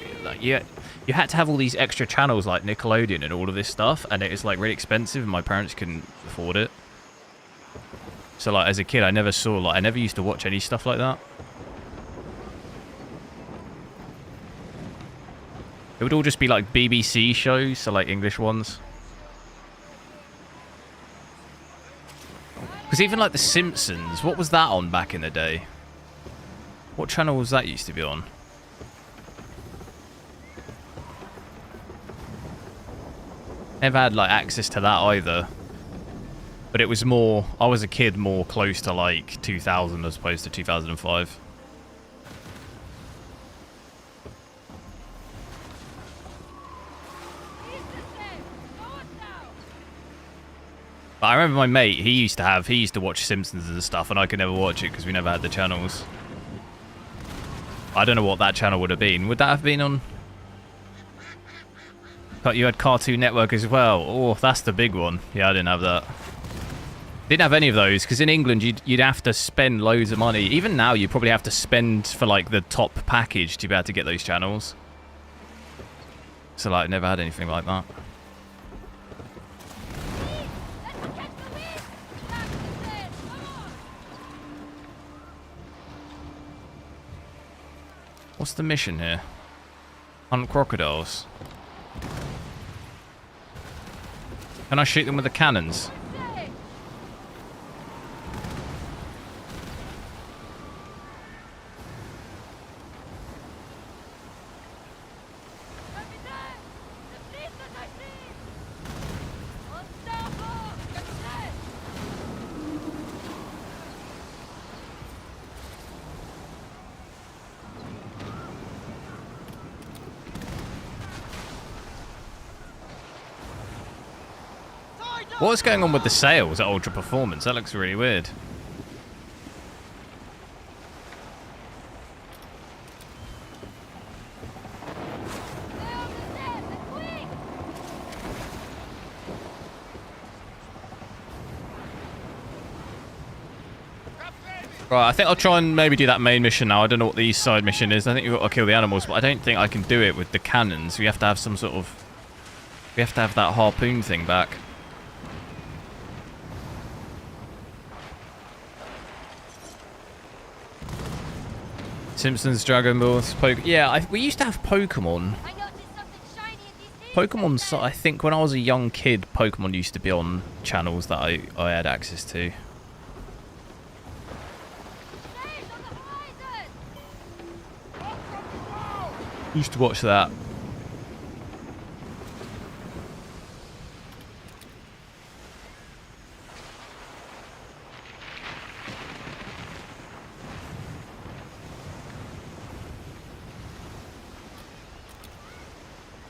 had to have all these extra channels, like Nickelodeon and all of this stuff, and it was, like, really expensive, and my parents couldn't afford it. So, like, as a kid, I never saw, like, I never used to watch any stuff like that. It would all just be, like, BBC shows, so, like, English ones. Because even, like, The Simpsons, what was that on back in the day? What channel was that used to be on? Never had, like, access to that either. But it was more... I was a kid more close to, like, 2000 as opposed to 2005. But I remember my mate, he used to watch Simpsons and stuff, and I could never watch it because we never had the channels. I don't know what that channel would have been. Would that have been on... But you had Cartoon Network as well. Oh, that's the big one. Yeah, I didn't have that. Didn't have any of those, because in England, you'd have to spend loads of money. Even now, you probably have to spend for, like, the top package to be able to get those channels. So, like, never had anything like that. What's the mission here? Hunt crocodiles. Can I shoot them with the cannons? What's going on with the sails at Ultra Performance? That looks really weird. Right, I think I'll try and maybe do that main mission now. I don't know what the east side mission is. I think you've got to kill the animals, but I don't think I can do it with the cannons. We have to have some sort of... We have to have that harpoon thing back. Simpsons, Dragon Balls, yeah, we used to have Pokemon. I noticed something shiny in these days. Pokemon, I think when I was a young kid, Pokemon used to be on channels that I had access to. Sails on the horizon! Used to watch that.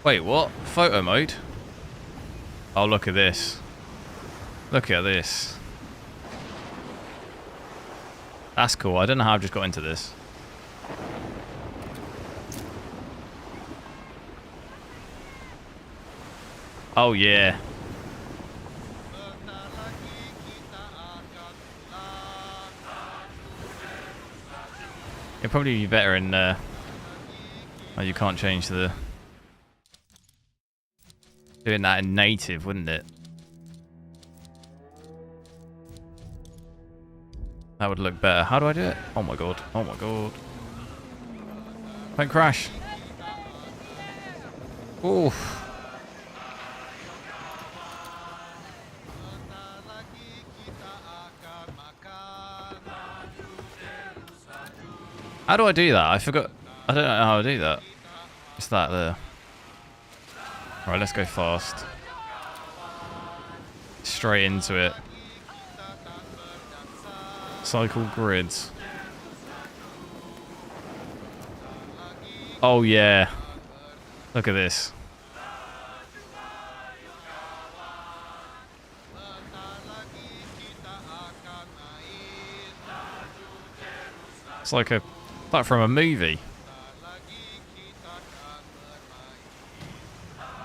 Wait, what? Photo mode? Oh, look at this. Look at this. That's cool. I don't know how I've just got into this. Oh, yeah. It'd probably be better in... Oh, you can't change the... Doing that in native, wouldn't it? That would look better. How do I do it? Oh my god. Oh my god. Don't crash. Oof. How do I do that? I forgot. I don't know how to do that. It's that there. Right, let's go fast. Straight into it. Cycle grids. Oh yeah. Look at this. It's like a Like from a movie.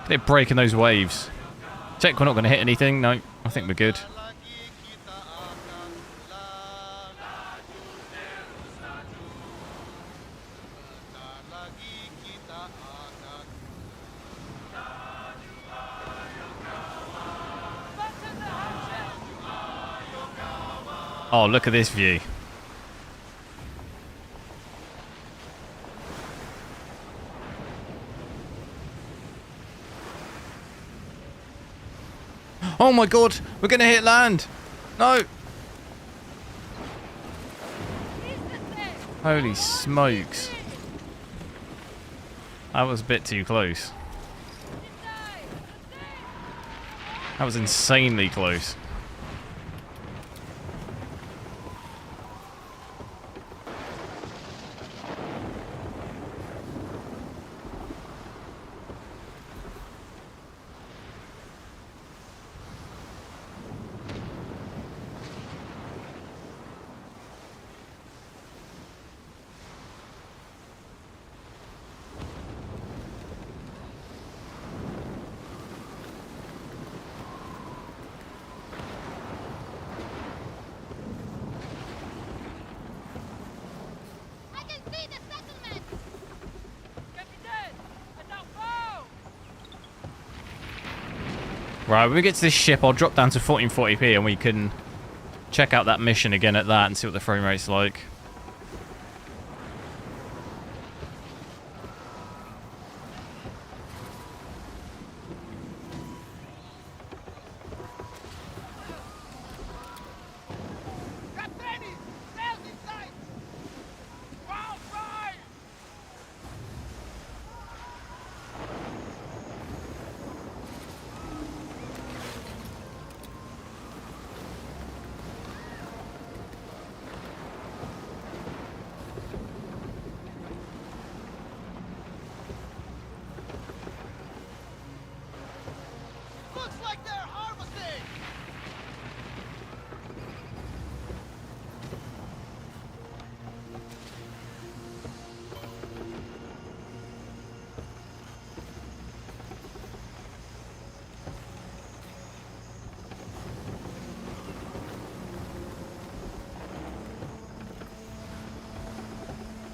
They're breaking those waves. Check we're not going to hit anything. No, I think we're good. Oh, look at this view. Oh my god, we're gonna hit land. No. Holy smokes. That was a bit too close. That was insanely close. Right, when we get to this ship, I'll drop down to 1440p and we can check out that mission again at that and see what the frame rate's like.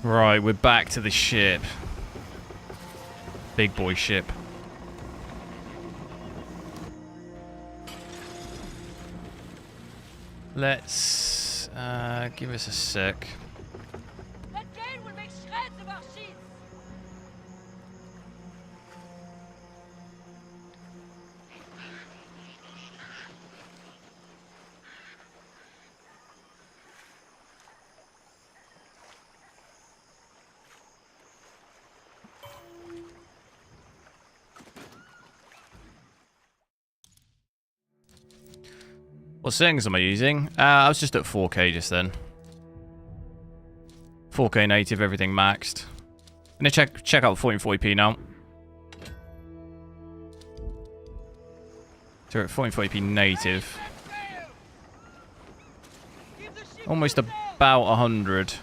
Right, we're back to the ship. Big boy ship. Let's give us a sec. That gale will make shreds of our sheets. What settings am I using? I was just at 4K just then. 4K native, everything maxed. I'm gonna check out 1440p now. So we're at 1440p native. Almost about 100.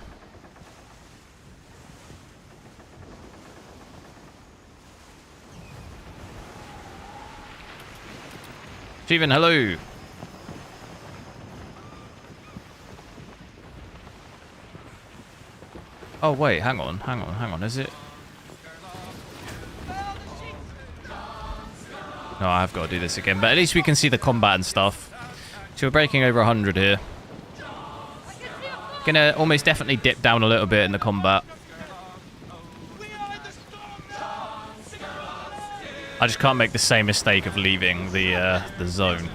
Steven, hello. Oh wait, hang on, is it? No, I have got to do this again, but at least we can see the combat and stuff. So we're breaking over 100 here. Gonna almost definitely dip down a little bit in the combat. I just can't make the same mistake of leaving the zone.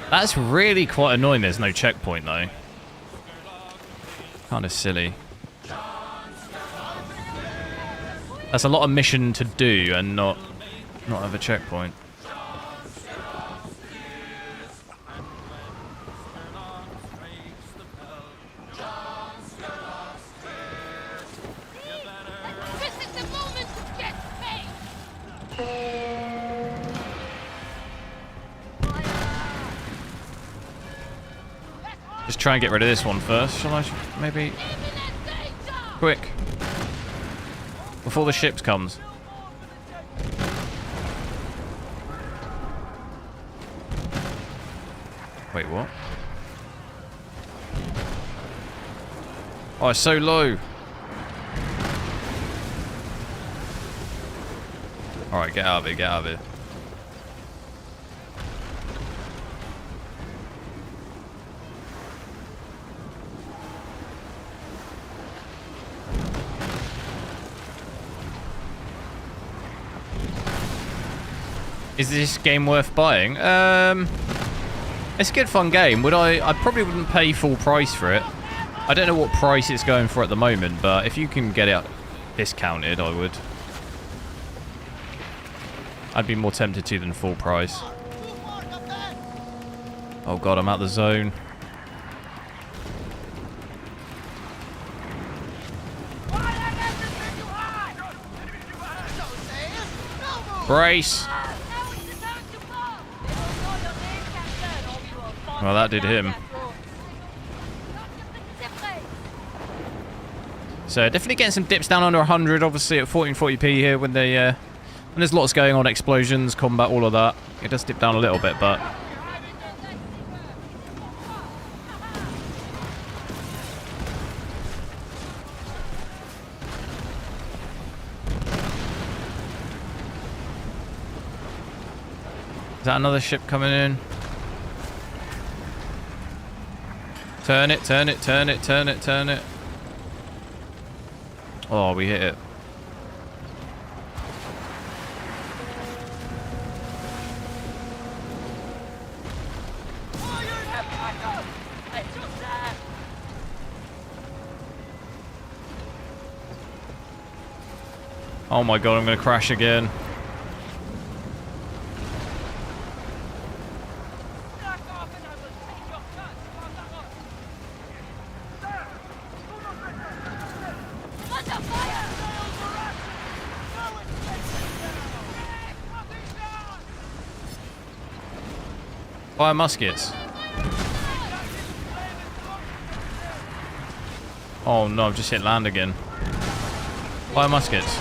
That's really quite annoying there's no checkpoint though. Kind of silly. That's a lot of mission to do and not have a checkpoint. This is the moment to get paid. Just try and get rid of this one first, shall I? Maybe... Quick. Before the ships comes. Wait, what? Oh, it's so low. Alright, get out of here, get out of here. Is this game worth buying? It's a good fun game. I probably wouldn't pay full price for it. I don't know what price it's going for at the moment, but if you can get it discounted, I would. I'd be more tempted to than full price. Oh god, I'm out the zone. Brace! Well, that did him. So definitely getting some dips down under 100, obviously at 1440p here when there's lots going on, explosions, combat, all of that. It does dip down a little bit, but... Is that another ship coming in? Turn it, turn it, turn it, turn it, turn it. Oh, we hit it. Oh my god, I'm gonna crash again. Fire muskets. Oh no, I've just hit land again. Fire muskets.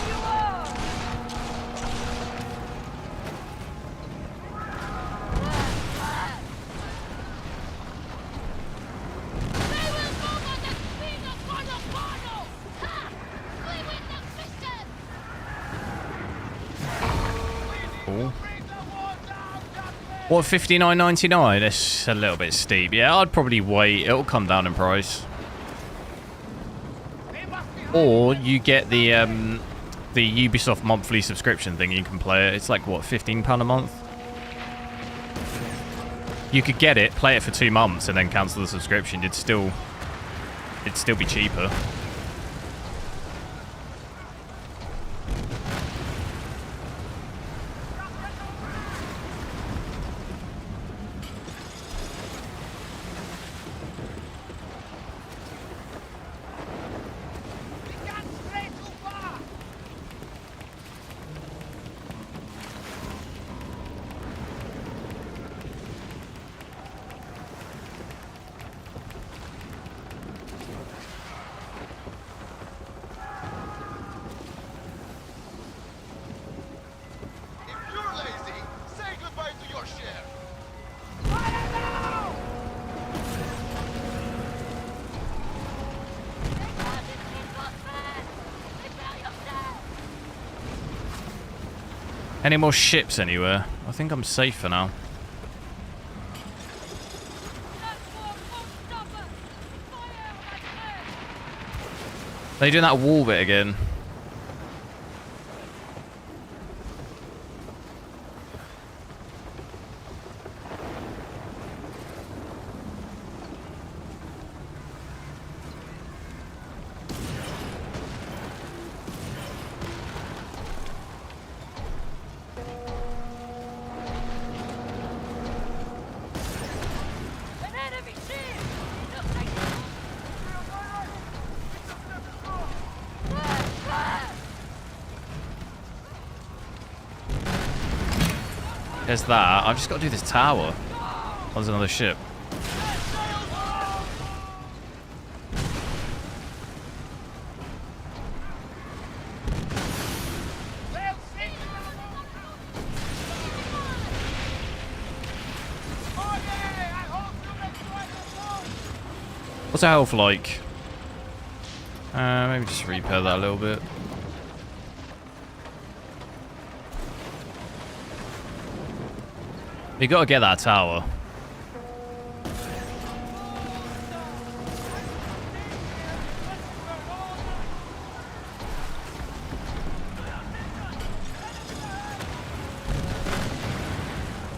What, $59.99? It's a little bit steep. Yeah, I'd probably wait. It'll come down in price. Or you get the Ubisoft monthly subscription thing. You can play it. It's like, what, £15 a month? You could get it, play it for 2 months, and then cancel the subscription. It'd still be cheaper. Any more ships anywhere? I think I'm safe for now. They doing that wall bit again. There's that. I've just got to do this tower. Oh, there's another ship. What's our health like? Maybe just repair that a little bit. You gotta get that tower.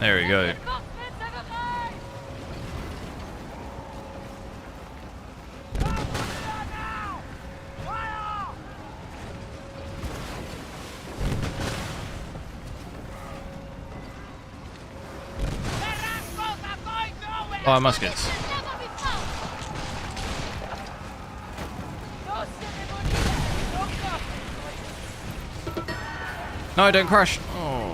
There we go. Oh, muskets. No, don't crash. Oh.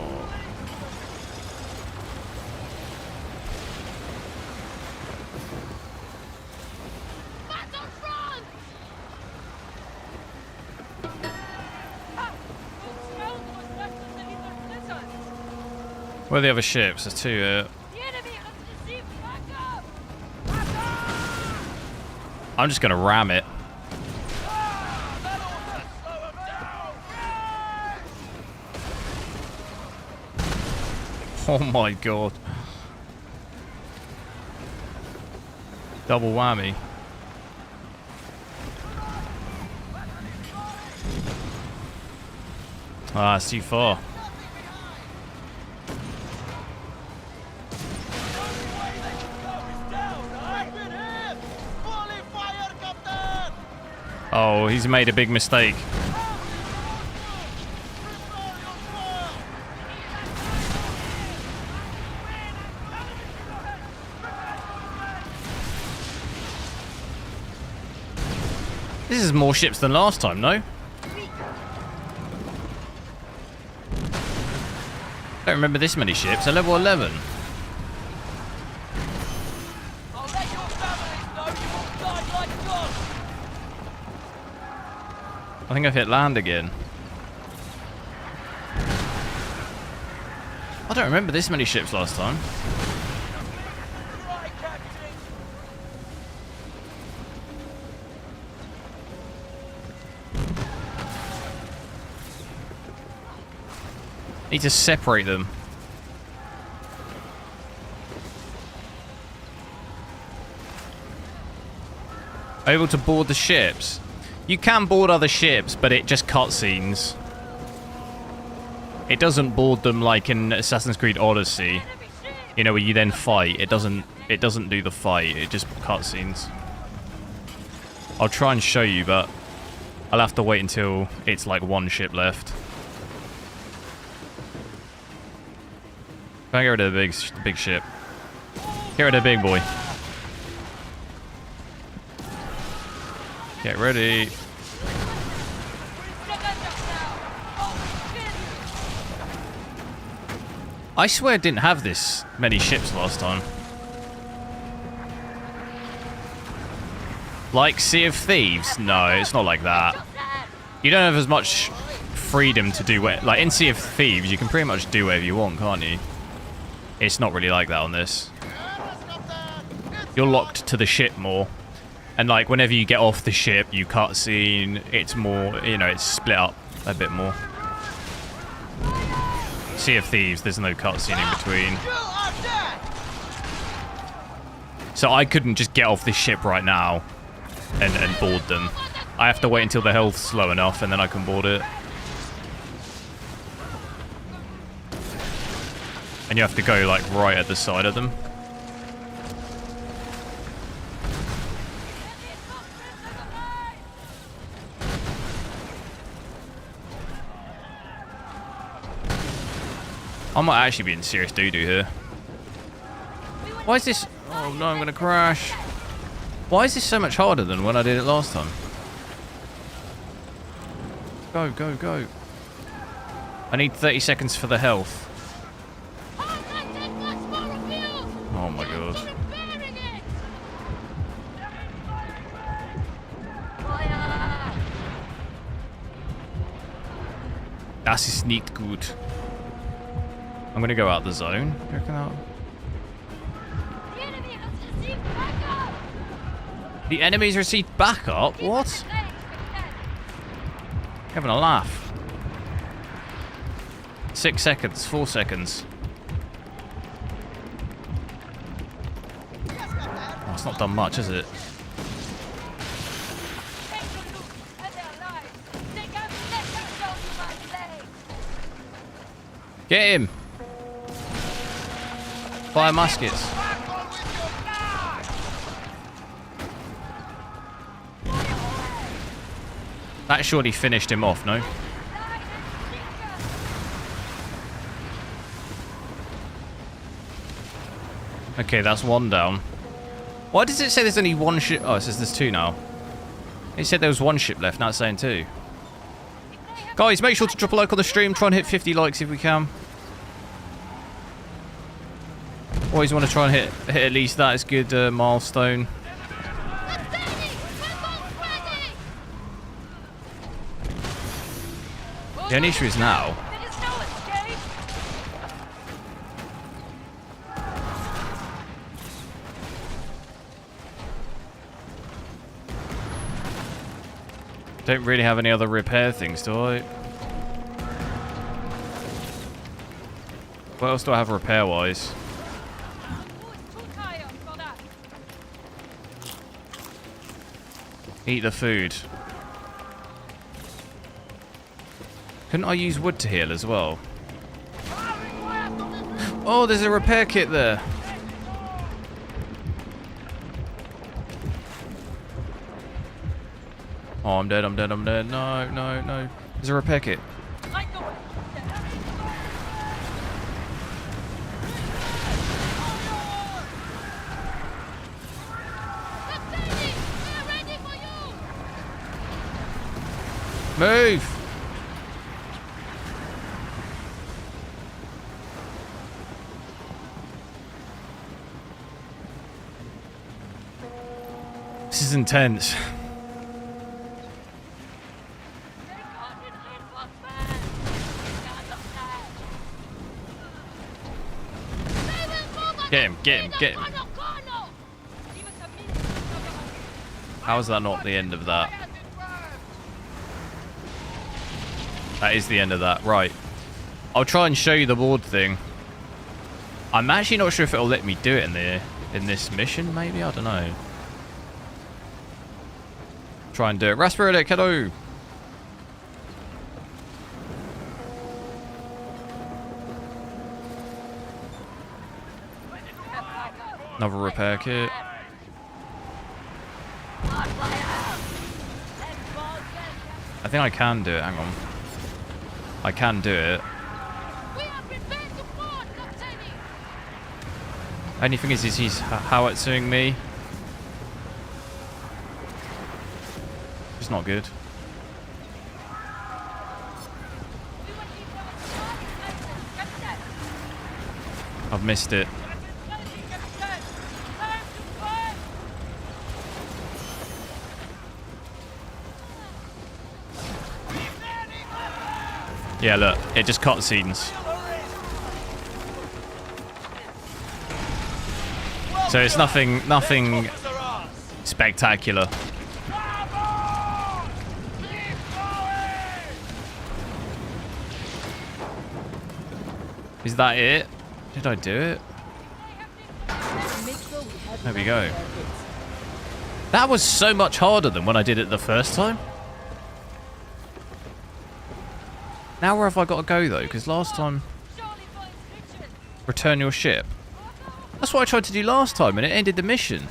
Where are the other ships? There's two here. I'm just gonna ram it. Oh my god. Double whammy. Ah, it's too far. Oh, he's made a big mistake. This is more ships than last time, no? I don't remember this many ships. At level 11. I think I've hit land again. I don't remember this many ships last time. Need to separate them. Able to board the ships. You can board other ships, but it just cutscenes. It doesn't board them like in Assassin's Creed Odyssey. You know, where you then fight. It doesn't do the fight, it just cutscenes. I'll try and show you, but I'll have to wait until it's like one ship left. Can I get rid of the big ship? Get rid of the big boy. Get ready. I swear I didn't have this many ships last time. Like Sea of Thieves? No, it's not like that. You don't have as much freedom to do it. Like in Sea of Thieves, you can pretty much do whatever you want, can't you? It's not really like that on this. You're locked to the ship more. And like whenever you get off the ship, you cutscene. It's more, you know, it's split up a bit more. Sea of Thieves, there's no cutscene in between. So I couldn't just get off this ship right now and board them. I have to wait until the health's low enough and then I can board it. And you have to go like right at the side of them. I might actually be in serious doo-doo here. Why is this... Oh no, I'm gonna crash. Why is this so much harder than when I did it last time? Go, go, go. I need 30 seconds for the health. Oh my god. Das ist nicht gut. I'm gonna go out the zone. You reckon that? The enemies received backup? What? Having a laugh. 6 seconds, 4 seconds. Oh, it's not done much, has it? Get him! Fire muskets. That surely finished him off, no? Okay, that's one down. Why does it say there's only one ship? Oh, it says there's two now. It said there was one ship left, now it's saying two. Guys, make sure to drop a like on the stream. Try and hit 50 likes if we can. Always want to try and hit at least that. It's a good milestone. The only issue is now. Don't really have any other repair things, do I? What else do I have repair-wise? Eat the food. Couldn't I use wood to heal as well? Oh, there's a repair kit there. Oh, I'm dead, I'm dead, I'm dead. No, no, no. There's a repair kit. Move! This is intense. Get him, get him, get him. How is that not the end of that? That is the end of that, right. I'll try and show you the board thing. I'm actually not sure if it'll let me do it in this mission, maybe? I don't know. Try and do it. Raspberry Deck, hello! Another repair kit. I think I can do it, hang on. I can do it. Only thing is he's howitzing me. It's not good. I've missed it. Yeah, look, it just cutscenes. So it's nothing spectacular. Is that it? Did I do it? There we go. That was so much harder than when I did it the first time. Now where have I got to go though? Because last time... Return your ship. That's what I tried to do last time and it ended the mission.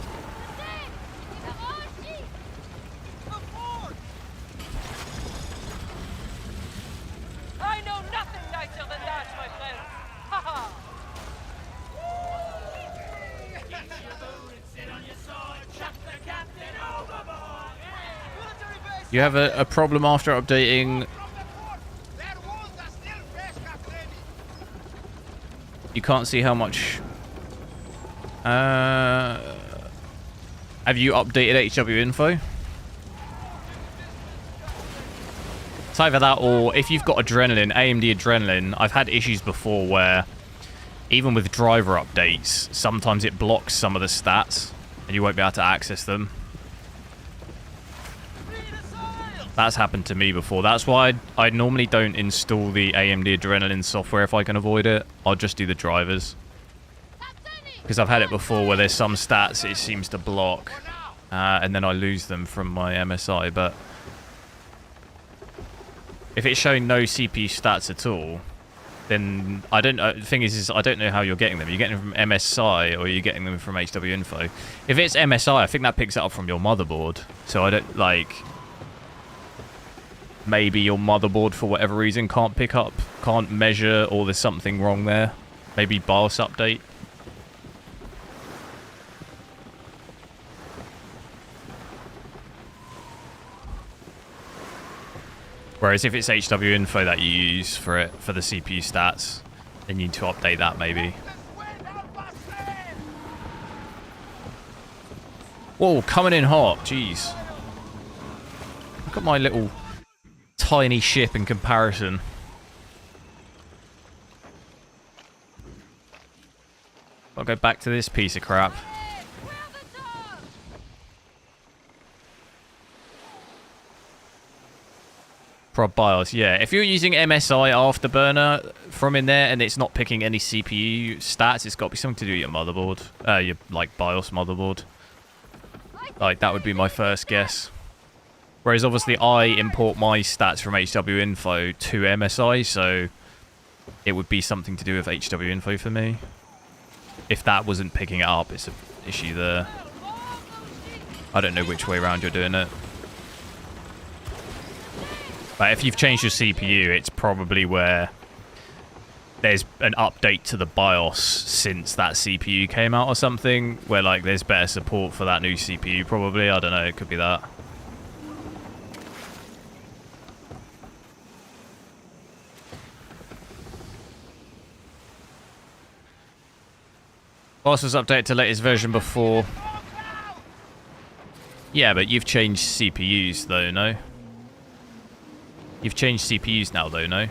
I know nothing nicer than that, my friend. Ha ha! You have a problem after updating... You can't see how much... have you updated HWiNFO? It's either that or if you've got Adrenaline, AMD Adrenaline, I've had issues before where even with driver updates, sometimes it blocks some of the stats and you won't be able to access them. That's happened to me before. That's why I normally don't install the AMD Adrenalin software if I can avoid it. I'll just do the drivers. Because I've had it before where there's some stats it seems to block. And then I lose them from my MSI. But if it's showing no CPU stats at all, then I don't know. The thing is I don't know how you're getting them. You're getting them from MSI or you're getting them from HWiNFO. If it's MSI, I think that picks it up from your motherboard. So I don't like... Maybe your motherboard, for whatever reason, can't measure, or there's something wrong there. Maybe BIOS update. Whereas if it's HWiNFO that you use for the CPU stats, then you need to update that maybe. Whoa, coming in hot, jeez. Look at my little tiny ship in comparison. I'll go back to this piece of crap. Prod BIOS, yeah. If you're using MSI Afterburner from in there and it's not picking any CPU stats, it's got to be something to do with your motherboard. Your like BIOS motherboard. Like that would be my first guess. Whereas obviously I import my stats from HWiNFO to MSI, so it would be something to do with HWiNFO for me. If that wasn't picking it up, it's an issue there. I don't know which way around you're doing it. But if you've changed your CPU, it's probably where there's an update to the BIOS since that CPU came out or something, where like there's better support for that new CPU probably. I don't know, it could be that. BIOS was updated to latest version before. Yeah, but you've changed CPUs though, no? You've changed CPUs now though, no?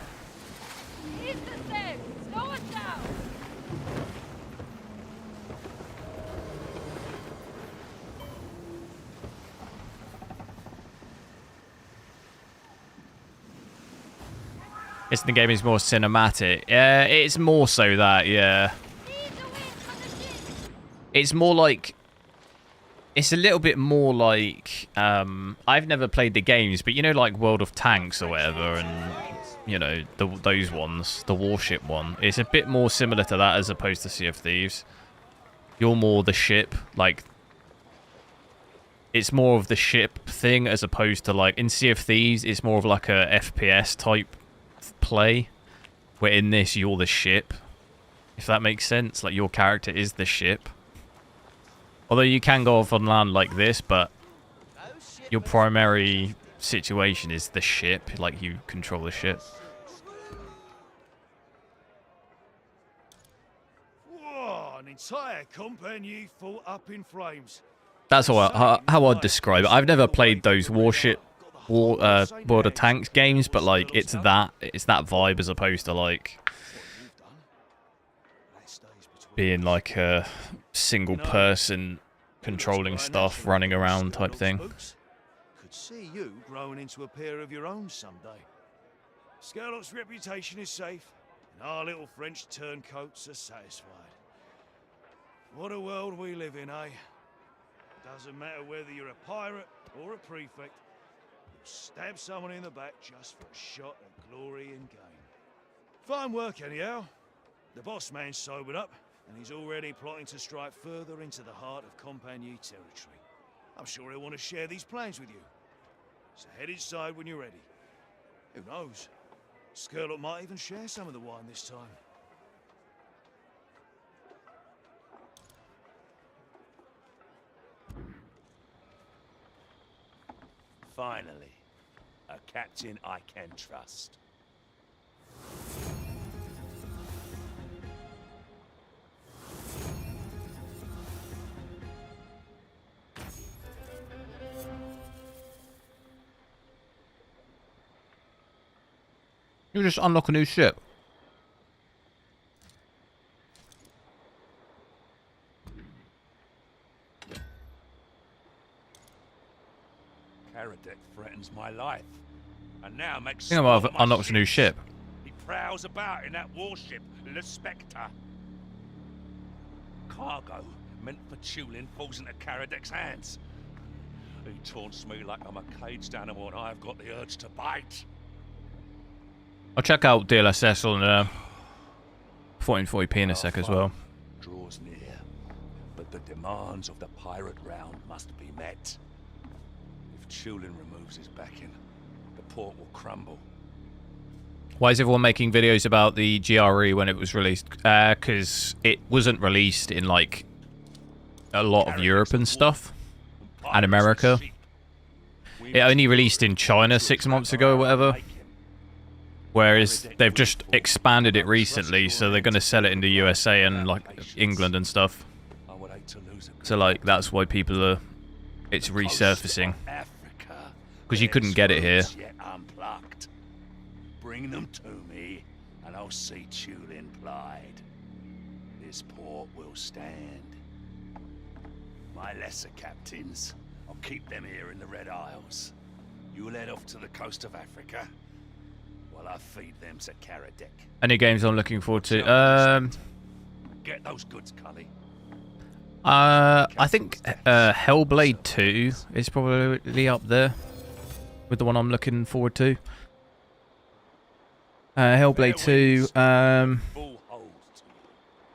It's the game is more cinematic. Yeah, it's more so that, yeah. It's more like... It's a little bit more like... I've never played the games, but you know, like World of Tanks or whatever, and, you know, those ones, the warship one. It's a bit more similar to that as opposed to Sea of Thieves. You're more the ship, like... It's more of the ship thing as opposed to, like, in Sea of Thieves, it's more of like a FPS type play, where in this you're the ship, if that makes sense. Like your character is the ship, although you can go off on land like this, but your primary situation is the ship, like you control the ship. Whoa, an entire company full up in flames. That's how I'd describe it. I've never played those warship World of Tanks games, but like it's that vibe as opposed to like being like a single person controlling stuff, running around type thing. Could see you growing into a pair of your own someday. Scarlott's reputation is safe, and our little French turncoats are satisfied. What a world we live in, eh? Doesn't matter whether you're a pirate or a prefect. Stab someone in the back just for a shot at glory and gain. Fine work, anyhow. The boss man's sobered up, and he's already plotting to strike further into the heart of Compagnie territory. I'm sure he'll want to share these plans with you. So head inside when you're ready. Who knows? Scarlett might even share some of the wine this time. Finally, a captain I can trust. You just unlock a new ship. Karadec threatens my life, and now makes. I think I might have sport of my unlocked a new ship. He prowls about in that warship, Le Spectre. Cargo meant for Tulin falls into Karadek's hands. He taunts me like I'm a caged animal and I've got the urge to bite. I'll check out DLSS on 1440p in a sec as well. Draws near, but the demands of the pirate round must be met. If Tulin removes his backing, the port will crumble. Why is everyone making videos about the GRE when it was released? Because it wasn't released in like a lot of Europe and stuff, and America. It only released in China 6 months ago or whatever. Whereas they've just expanded it recently, so they're going to sell it in the USA and like England and stuff. So like that's why people are. It's resurfacing because you couldn't get it here. Bring them to me, and I'll see Tulin plied. This port will stand. My lesser captains, I'll keep them here in the Red Isles. You'll head off to the coast of Africa, while I feed them to Karadek. Any games I'm looking forward to? Get those goods, Cully. I think Hellblade 2 is probably up there with the one I'm looking forward to. Hellblade 2,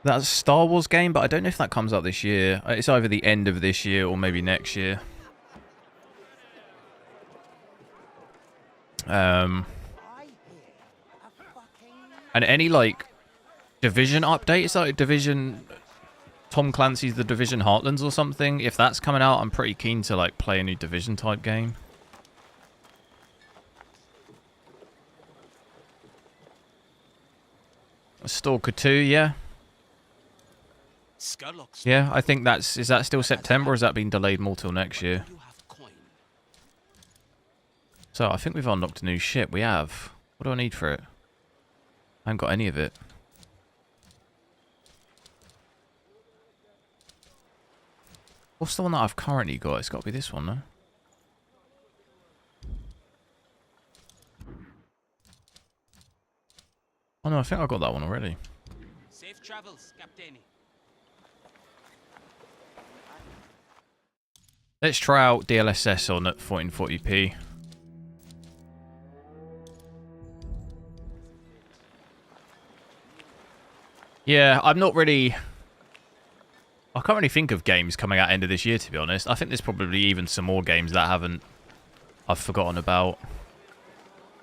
that's a Star Wars game, but I don't know if that comes out this year. It's either the end of this year or maybe next year. And any, like, Division updates, like Division... Tom Clancy's The Division Heartlands or something. If that's coming out, I'm pretty keen to, like, play a new Division type game. Stalker 2, yeah. Yeah, I think that's... Is that still September or has that been delayed more till next year? So, I think we've unlocked a new ship. We have. What do I need for it? I haven't got any of it. What's the one that I've currently got? It's got to be this one, no? Oh no, I think I got that one already. Safe travels, Captain. Let's try out DLSS on at 1440p. Yeah, I'm not really... I can't really think of games coming out end of this year, to be honest. I think there's probably even some more games that I've forgotten about.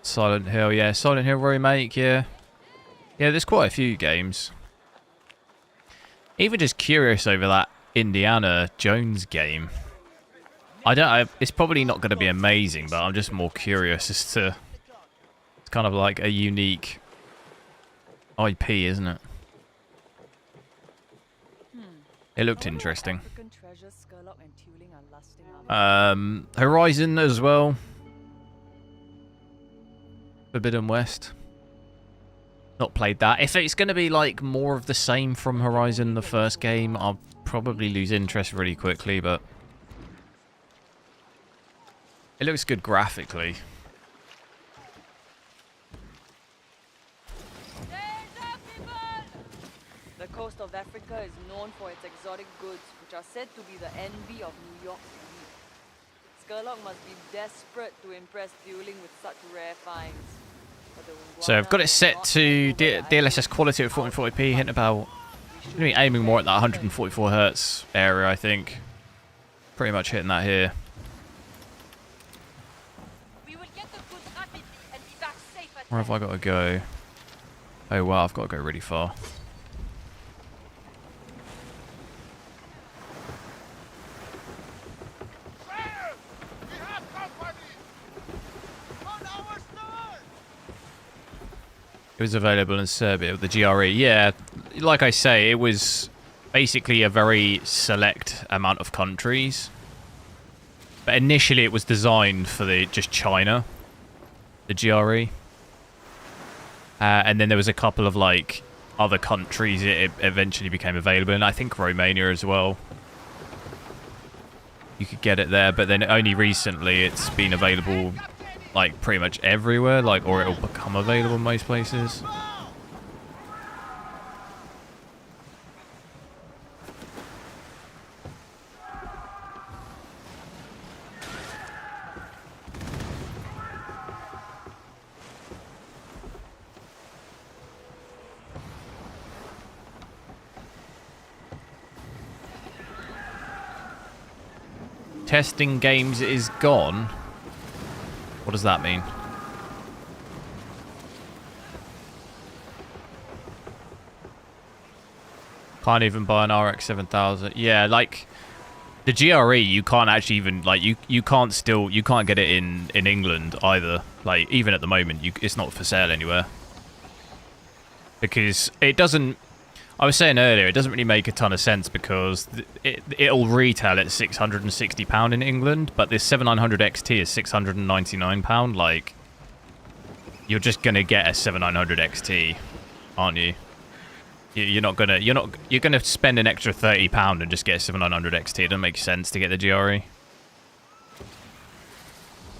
Silent Hill, yeah. Silent Hill remake, yeah. Yeah, there's quite a few games. Even just curious over that Indiana Jones game. It's probably not going to be amazing, but I'm just more curious as to... It's kind of like a unique IP, isn't it? It looked interesting. Horizon as well. Forbidden West. Not played that. If it's going to be like more of the same from Horizon, the first game, I'll probably lose interest really quickly, but it looks good graphically. The coast of Africa is known for its exotic goods, which are said to be the envy of New York's elite. Skurlock must be desperate to impress dueling with such rare finds. So I've got it set to DLSS quality at 1440p, hitting about... I'm going to be aiming more at that 144Hz area, I think. Pretty much hitting that here. Where have I got to go? Oh wow, I've got to go really far. It was available in Serbia with the GRE. Yeah, like I say, it was basically a very select amount of countries. But initially it was designed for just China, the GRE. And then there was a couple of like other countries it eventually became available in. I think Romania as well. You could get it there, but then only recently it's been available like pretty much everywhere, like, or it'll become available in most places. Testing games is gone. What does that mean? Can't even buy an RX 7000. Yeah, like the GRE, you can't actually even like you can't get it in England either. Like even at the moment, it's not for sale anywhere because it doesn't. I was saying earlier, it doesn't really make a ton of sense because it'll retail at £660 in England, but this 7900 XT is £699. Like, you're just gonna get a 7900 XT, aren't you? You're gonna spend an extra £30 and just get a 7900 XT. It doesn't make sense to get the GRE.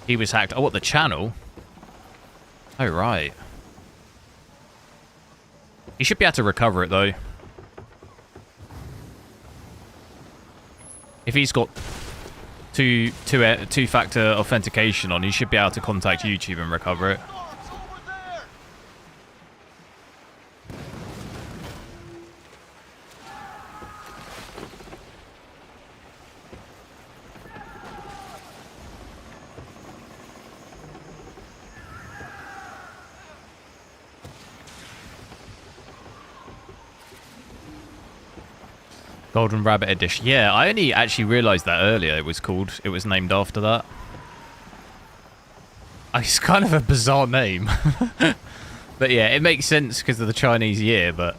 He was hacked. Oh, what, the channel? Oh, right. You should be able to recover it, though. If he's got two-factor authentication on, he should be able to contact YouTube and recover it. Golden Rabbit Edition. Yeah, I only actually realised that earlier. It was named after that. It's kind of a bizarre name. But yeah, it makes sense because of the Chinese year, but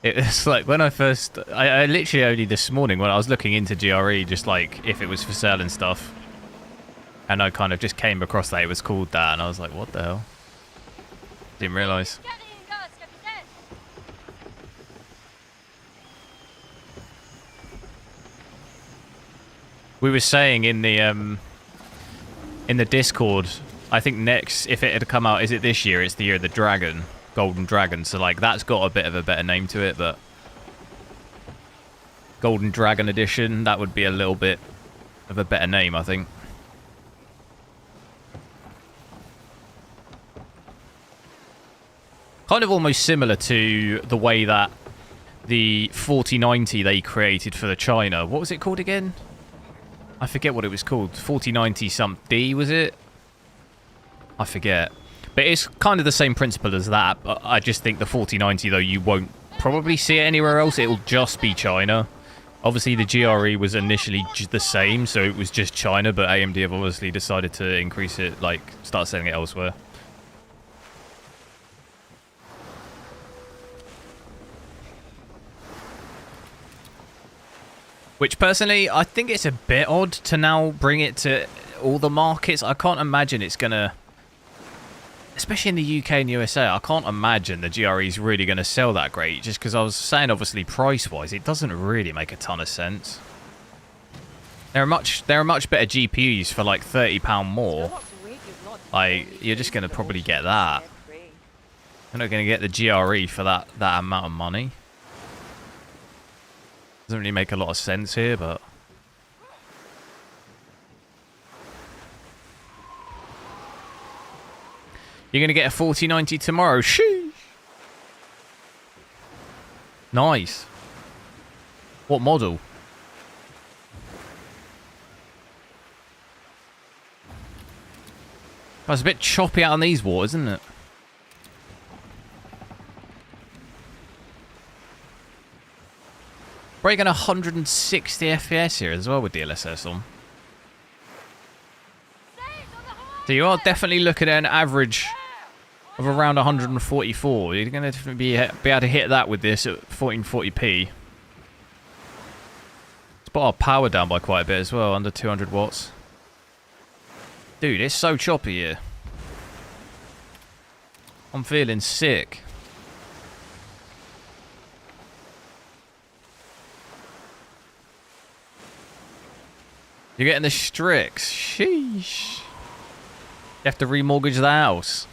it's like when I literally only this morning when I was looking into GRE, just like if it was for sale and stuff, and I kind of just came across that it was called that, and I was like, what the hell? Didn't realise. We were saying in the Discord, I think next, if it had come out, is it this year? It's the year of the dragon, Golden Dragon. So like that's got a bit of a better name to it, but Golden Dragon Edition, that would be a little bit of a better name, I think. Kind of almost similar to the way that the 4090 they created for the China. What was it called again? I forget what it was called. 4090 something D, was it? I forget. But it's kind of the same principle as that. I just think the 4090, though, you won't probably see it anywhere else. It'll just be China. Obviously, the GRE was initially the same, so it was just China, but AMD have obviously decided to increase it, like, start selling it elsewhere. Which, personally, I think it's a bit odd to now bring it to all the markets. I can't imagine it's going to... Especially in the UK and USA, I can't imagine the GRE is really going to sell that great. Just because I was saying, obviously, price-wise, it doesn't really make a ton of sense. There are much better GPUs for, like, £30 more. Like, you're just going to probably get that. You're not going to get the GRE for that amount of money. Doesn't really make a lot of sense here, but... You're going to get a 4090 tomorrow. Sheesh. Nice. What model? It's a bit choppy out on these waters, isn't it? Breaking 160 FPS here as well with DLSS on. So you are definitely looking at an average of around 144. You're going to be able to hit that with this at 1440p. It's brought our power down by quite a bit as well, under 200 watts. Dude, it's so choppy here. I'm feeling sick. You're getting the Strix. Sheesh. You have to remortgage the house.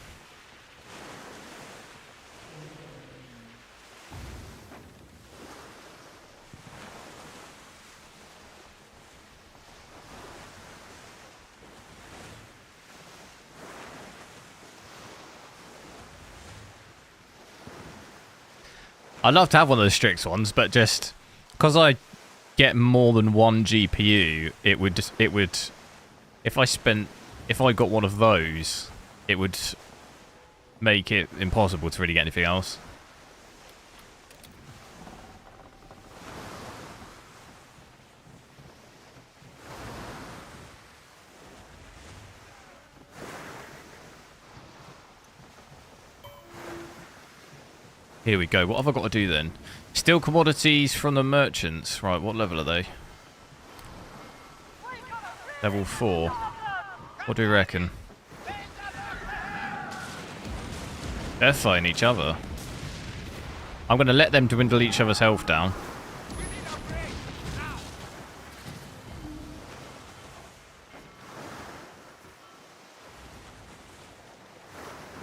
I'd love to have one of the Strix ones, but just because I get more than one GPU, it would if I got one of those, it would make it impossible to really get anything else. Here we go. What have I got to do then? Steal commodities from the merchants. Right, what level are they? Level 4. What do you reckon? They're fighting each other. I'm going to let them dwindle each other's health down.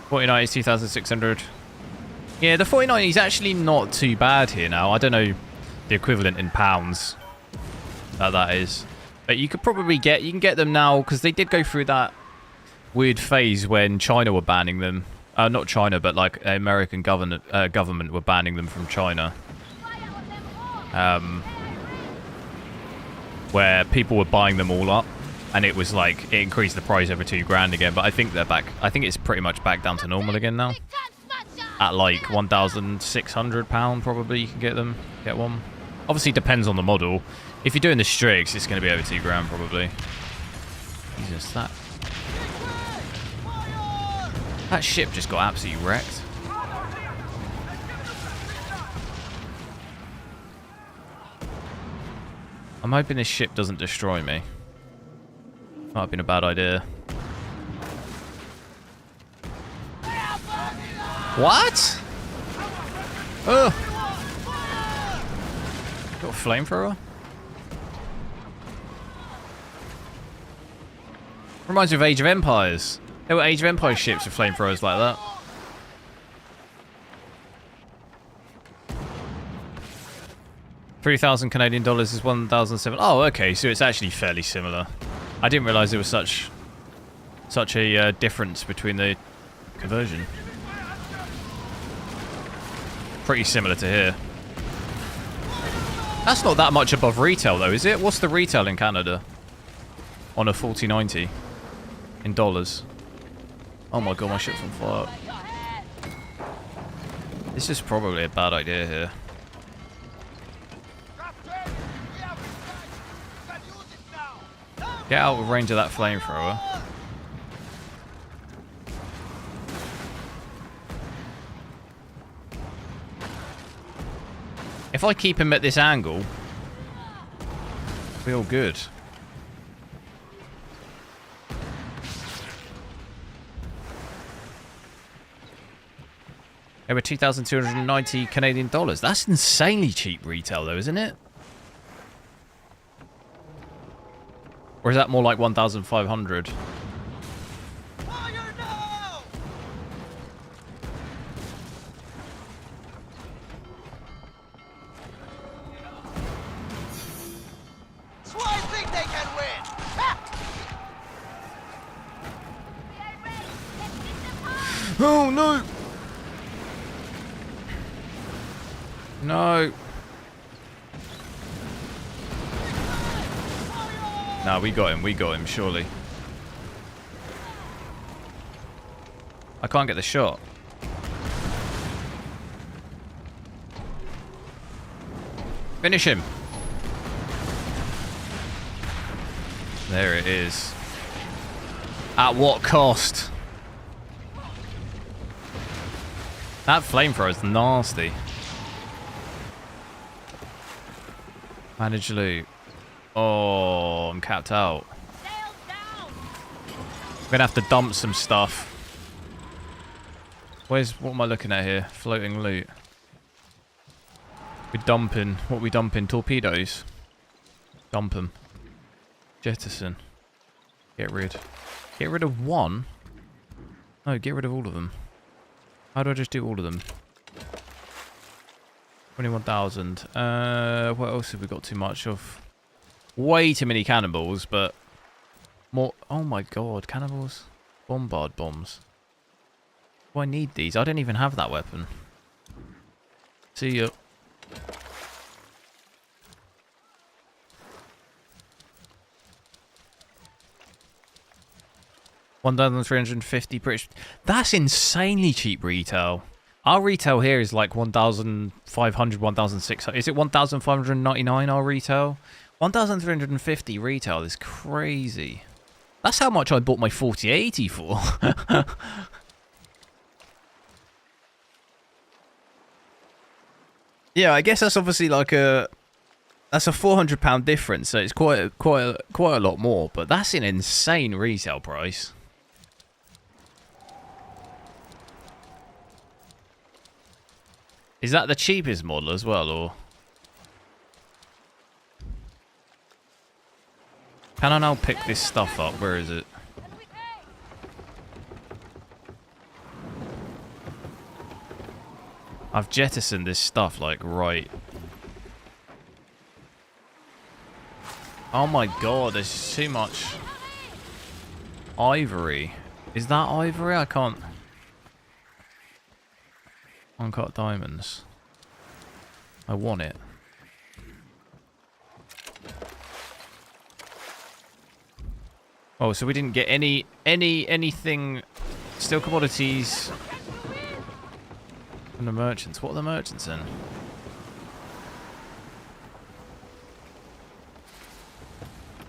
$4090 is 2,600. Yeah, the 4090 is actually not too bad here now. I don't know the equivalent in pounds that is. But you could probably you can get them now because they did go through that weird phase when China were banning them. Not China, but like American government were banning them from China. Where people were buying them all up. And it was like, it increased the price over $2,000 again. But I think they're back. I think it's pretty much back down to normal again now. At like £1,600 probably you can get one. Obviously depends on the model. If you're doing the Strix, it's going to be over $2,000 probably. Jesus, that ship just got absolutely wrecked. I'm hoping this ship doesn't destroy me. Might have been a bad idea. What? Oh. Got a flamethrower? Reminds me of Age of Empires. There were Age of Empires ships with flamethrowers like that. $3,000 is 1,007. Oh, okay, so it's actually fairly similar. I didn't realise there was such a difference between the conversion. Pretty similar to here. That's not that much above retail though, is it? What's the retail in Canada? On a 4090 in dollars. Oh my god, my ship's on fire. This is probably a bad idea here. Get out of range of that flamethrower. If I keep him at this angle, we're all good. They were 2,290 Canadian dollars. That's insanely cheap retail though, isn't it? Or is that more like 1,500? Oh no! No. No, we got him, surely. I can't get the shot. Finish him. There it is. At what cost? That flamethrower is nasty. Manage loot. Oh, I'm capped out. I'm gonna have to dump some stuff. What am I looking at here? Floating loot. We're dumping. What are we dumping? Torpedoes. Dump them. Jettison. Get rid. Get rid of one. No, get rid of all of them. How do I just do all of them? 21,000. What else have we got too much of? Way too many cannonballs, but more. Oh my god, cannonballs, bombard bombs. Do I need these? I don't even have that weapon. See ya. $1,350 British. That's insanely cheap retail. Our retail here is like 1,500, 1,600. Is it 1,599 our retail? 1,350 retail is crazy. That's how much I bought my 4080 for. Yeah, I guess that's obviously like that's a £400 difference, so it's quite a lot more. But that's an insane retail price. Is that the cheapest model as well, or can I now pick this stuff up? Where is it? I've jettisoned this stuff like right. Oh my god, there's too much ivory. Is that ivory? I can't. Uncut diamonds. I want it. Oh, so we didn't get anything. Steel commodities from the merchants. What are the merchants in?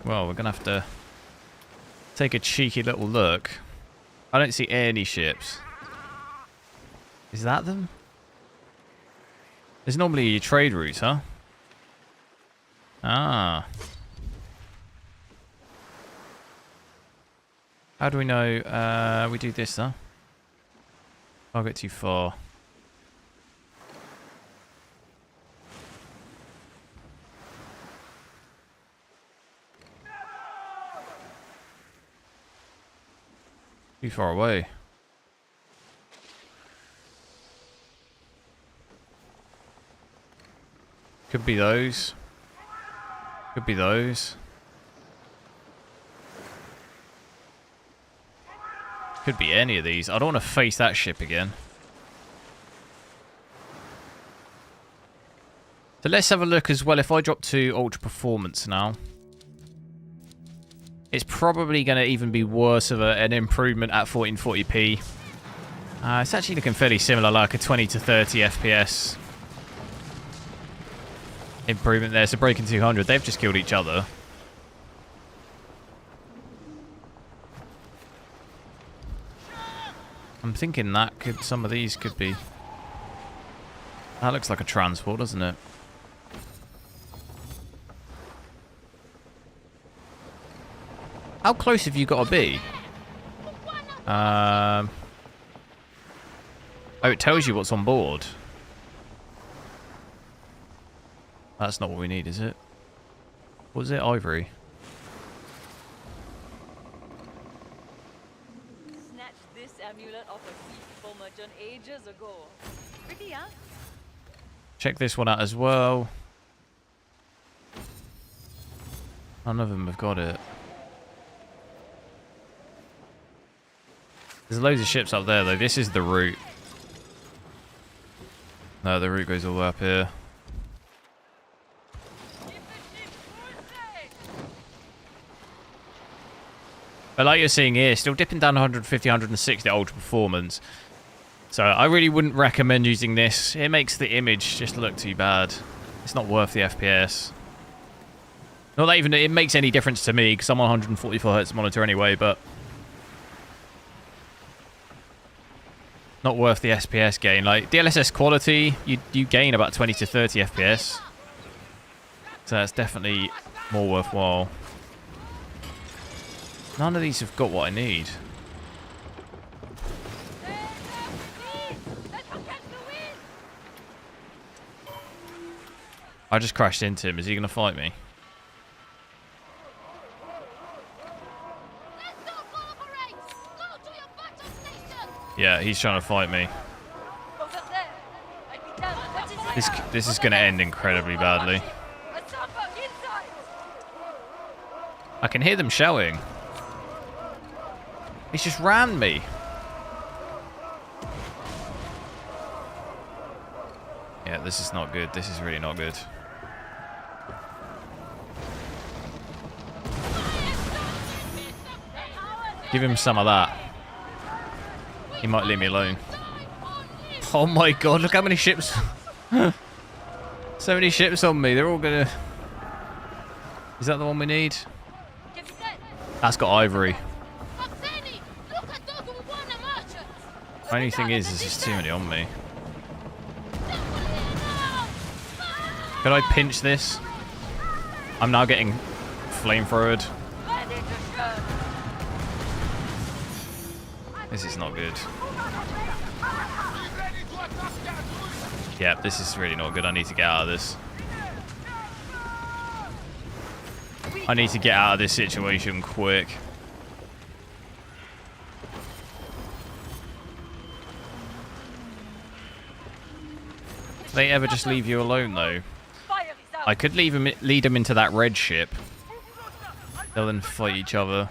Well, we're gonna have to take a cheeky little look. I don't see any ships. Is that them? There's normally a trade route, huh? Ah. How do we know? We do this, huh? I'll get too far. Too far away. Could be those. Could be those. Could be any of these. I don't want to face that ship again. So let's have a look as well. If I drop to ultra performance now, it's probably going to even be worse of an improvement at 1440p. It's actually looking fairly similar, like a 20 to 30 FPS improvement there. So breaking 200, they've just killed each other. I'm thinking that could, some of these could be. That looks like a transport, doesn't it? How close have you got to be? Oh, it tells you what's on board. That's not what we need, is it? What is it? Ivory. Snatched this amulet off a sea merchant ages ago. Pretty, huh? Check this one out as well. None of them have got it. There's loads of ships up there, though. This is the route. No, the route goes all the way up here. But like you're seeing here, still dipping down 150, 160 ultra performance. So I really wouldn't recommend using this. It makes the image just look too bad. It's not worth the FPS. Not that even it makes any difference to me, because I'm on 144Hz monitor anyway, but not worth the FPS gain. Like DLSS quality, you gain about 20 to 30 FPS. So that's definitely more worthwhile. None of these have got what I need. I just crashed into him. Is he going to fight me? Yeah, he's trying to fight me. Over there. I'll be down. What is it? This is going to end incredibly badly. A chopper inside. I can hear them shouting. He's just rammed me. Yeah, this is not good. This is really not good. Give him some of that. He might leave me alone. Oh my god, look how many ships. So many ships on me. They're all gonna... Is that the one we need? That's got ivory. Only thing is, there's just too many on me. Could I pinch this? I'm now getting flamethrowered. This is not good. Yeah, this is really not good. I need to get out of this. I need to get out of this situation quick. Do they ever just leave you alone, though? I could lead them into that red ship. They'll then fight each other.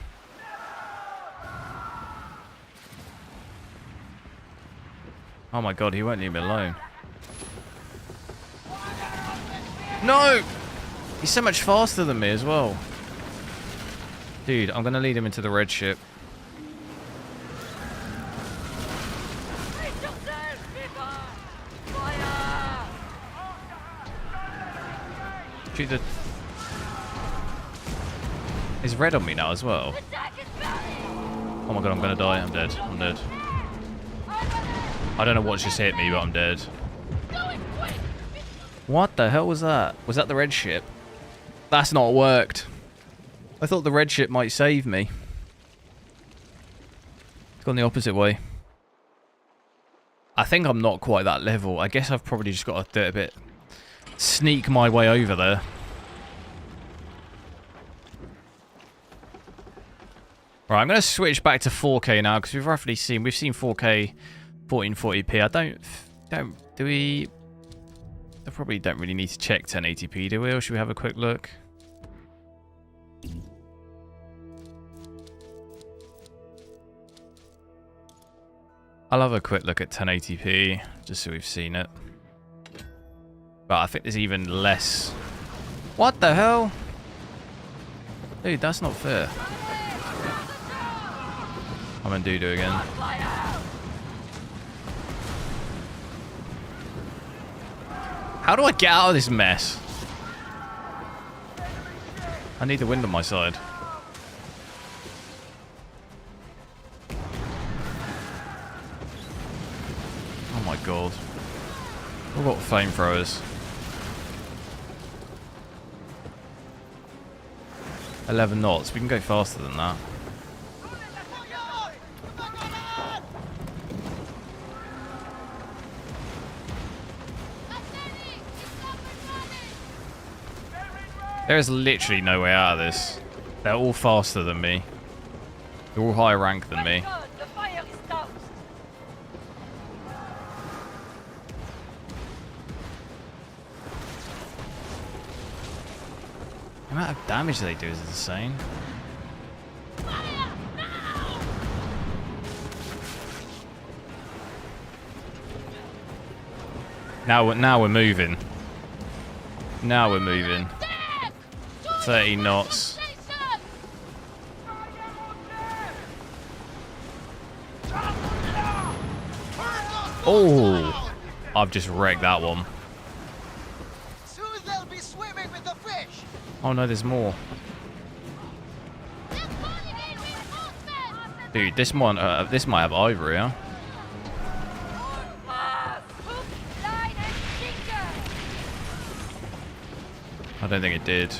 Oh my god, he won't leave me alone. No! He's so much faster than me as well. Dude, I'm gonna lead him into the red ship. Shoot the... He's red on me now as well. Oh my god, I'm gonna die. I'm dead. I'm dead. I don't know what just hit me, but I'm dead. What the hell was that? Was that the red ship? That's not worked. I thought the red ship might save me. It's gone the opposite way. I think I'm not quite that level. I guess I've probably just got to do it a bit. Sneak my way over there. Right, I'm going to switch back to 4K now because we've seen 4K 1440p. I probably don't really need to check 1080p, do we? Or should we have a quick look? I'll have a quick look at 1080p just so we've seen it. But I think there's even less. What the hell? Dude, that's not fair. I'm in doo-doo again. How do I get out of this mess? I need the wind on my side. Oh my god. We've got flamethrowers. 11 knots. We can go faster than that. There is literally no way out of this. They're all faster than me. They're all higher rank than me. The amount of damage they do is insane. Now we're moving. Now we're moving. 30 knots. Oh, I've just wrecked that one. Soon they'll be swimming with the fish. Oh no, there's more. Dude, this might have ivory, huh? I don't think it did.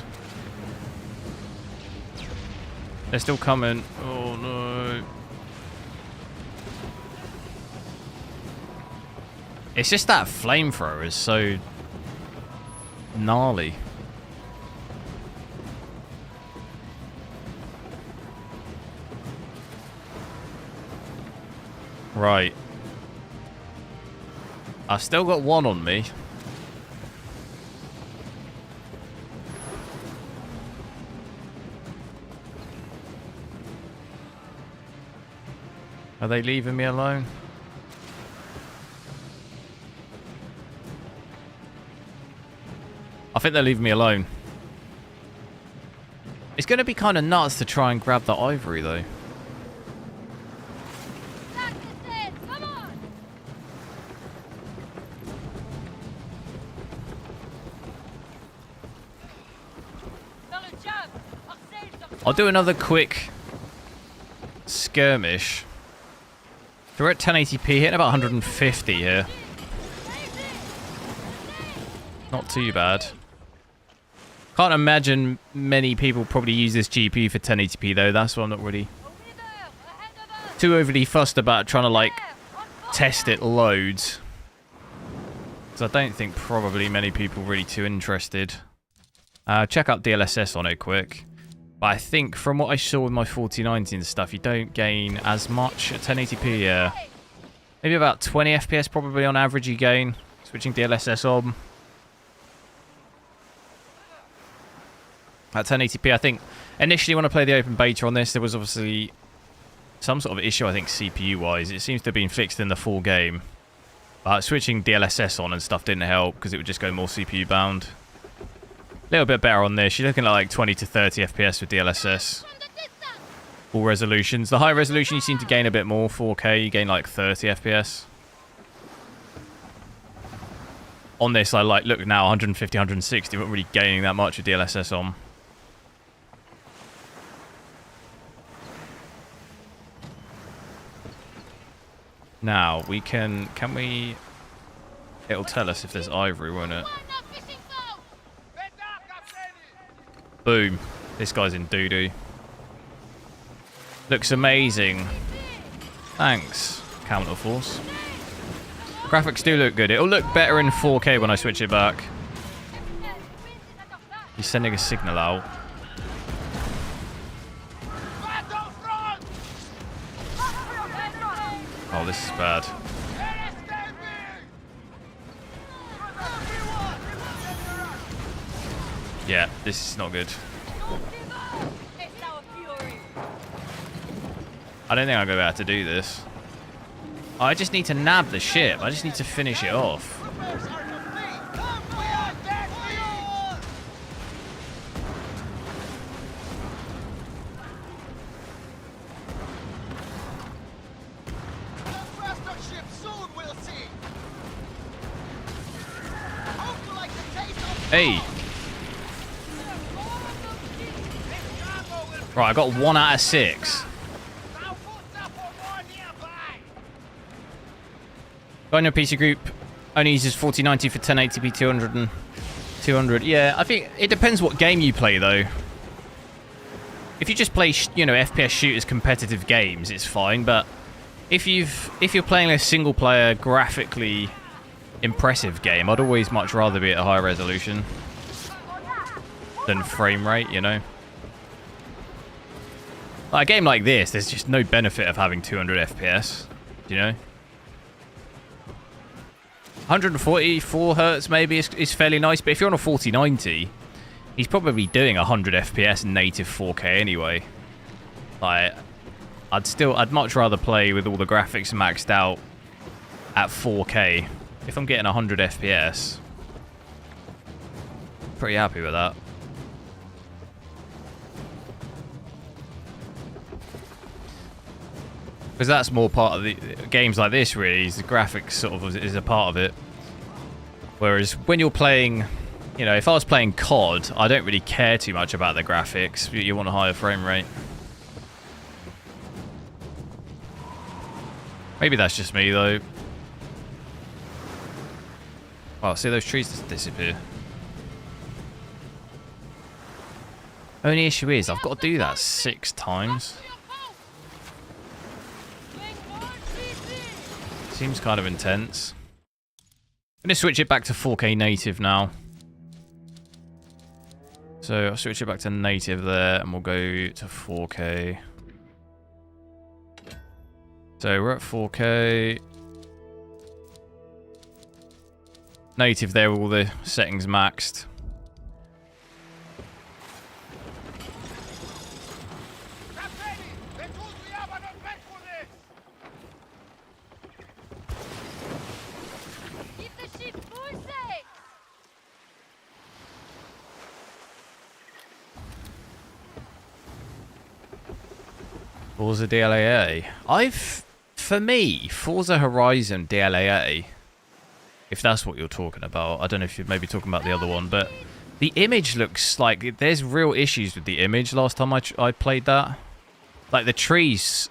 They're still coming. Oh no. It's just that flamethrower is so gnarly. Right. I've still got one on me. Are they leaving me alone? I think they're leaving me alone. It's going to be kind of nuts to try and grab the ivory, though. Come on! I'll do another quick skirmish. So we're at 1080p, hitting about 150 here. Not too bad. Can't imagine many people probably use this GPU for 1080p though. That's why I'm not really too overly fussed about trying to like test it loads. Because I don't think probably many people really too interested. Check out DLSS on it quick. But I think from what I saw with my 4090 and stuff, you don't gain as much at 1080p. Yeah, maybe about 20 FPS probably on average you gain switching DLSS on. At 1080p, I think initially when I played the open beta on this, there was obviously some sort of issue, I think CPU-wise. It seems to have been fixed in the full game. But switching DLSS on and stuff didn't help because it would just go more CPU bound. A little bit better on this. You're looking at like 20 to 30 FPS with DLSS. All resolutions. The high resolution you seem to gain a bit more. 4K, you gain like 30 FPS. On this, I like look now 150, 160. We're not really gaining that much with DLSS on. Now, we can we... It'll tell us if there's ivory, won't it? Boom. This guy's in doo-doo. Looks amazing. Thanks, Counterforce. Graphics do look good. It'll look better in 4K when I switch it back. He's sending a signal out. Oh, this is bad. Yeah, this is not good. I don't think I'm going to be able to do this. I just need to nab the ship. I just need to finish it off. Hey. Right, I got 1 out of 6. Guy in your PC group only uses 4090 for 1080p 200. Yeah, I think it depends what game you play though. If you just play, you know, FPS shooters, competitive games, it's fine. But if you're playing a single player, graphically impressive game, I'd always much rather be at a higher resolution than frame rate, you know. Like a game like this, there's just no benefit of having 200 FPS, you know. 144 hertz maybe is fairly nice, but if you're on a 4090, he's probably doing 100 FPS native 4K anyway. Like, I'd much rather play with all the graphics maxed out at 4K. If I'm getting 100 FPS, pretty happy with that. Because that's more part of the games like this, really. Is the graphics sort of is a part of it. Whereas when you're playing, you know, if I was playing COD, I don't really care too much about the graphics. You want a higher frame rate. Maybe that's just me, though. Oh, see those trees just disappear. Only issue is I've got to do that 6 times. Seems kind of intense. I'm going to switch it back to 4K native now. So I'll switch it back to native there and we'll go to 4K. So we're at 4K. Native there, all the settings maxed. Keep the ship full sail! Forza DLAA. For me, Forza Horizon DLAA, if that's what you're talking about. I don't know if you're maybe talking about the other one, but the image looks like there's real issues with the image last time I played that. Like the trees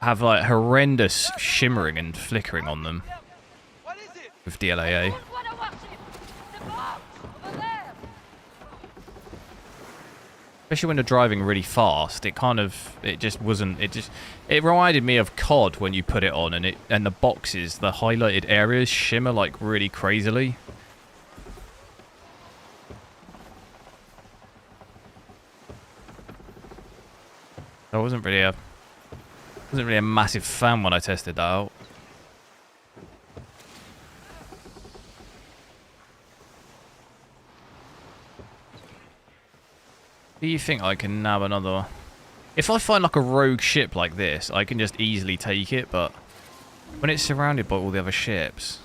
have like horrendous shimmering and flickering on them What is it? with DLAA. What a warship! The boat! Over there! Especially when you're driving really fast, it reminded me of COD when you put it on and the boxes, the highlighted areas shimmer like really crazily. I wasn't really a massive fan when I tested that out. Do you think I can nab another? If I find like a rogue ship like this, I can just easily take it, but when it's surrounded by all the other ships...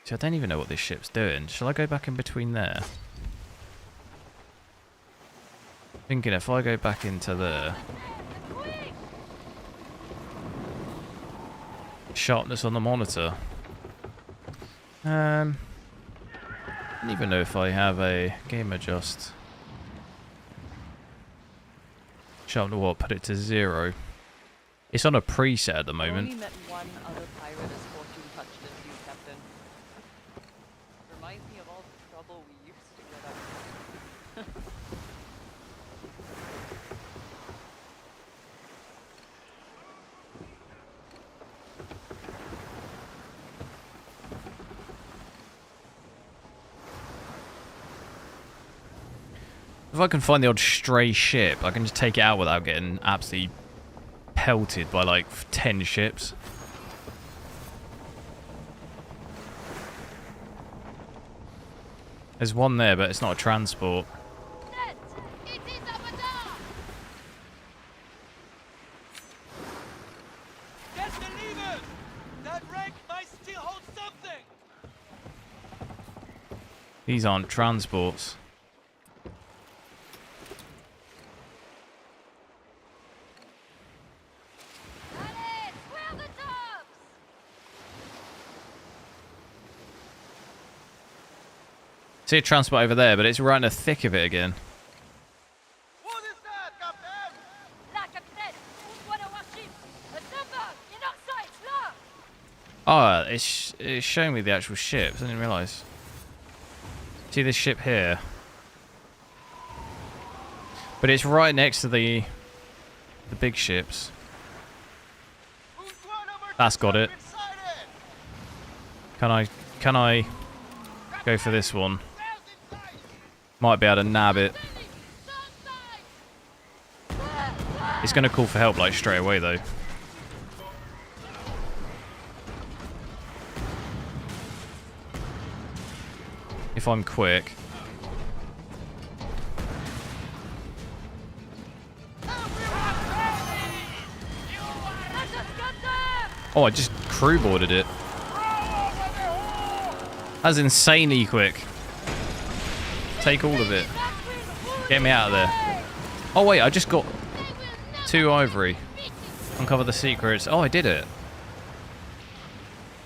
See, I don't even know what this ship's doing. Shall I go back in between there? Thinking if I go back into there... Sharpness on the monitor. I don't even know if I have a game adjust. Sharpness what? Put it to 0. It's on a preset at the I moment. only met one other pirate as fortune touched as you, Captain. Reminds me of all the trouble we used to get up. If I can find the odd stray ship, I can just take it out without getting absolutely pelted by like 10 ships. There's one there, but it's not a transport. Net! It is Abadar! Get the levers! That wreck might still hold something! These aren't transports. Allez, square the tops! See a transport over there, but it's right in the thick of it again. What is that, Captain? La capitaine! What a warship! A number! In our sights, là! Oh, it's showing me the actual ships. I didn't realise. See this ship here? But it's right next to the big ships. That's got it. Can I go for this one? Might be able to nab it. It's going to call for help like straight away though. If I'm quick. Oh, I just crew boarded it. That's insanely quick. Take all of it. Get me out of there. Oh wait, I just got 2 ivory. Uncover the secrets. Oh, I did it.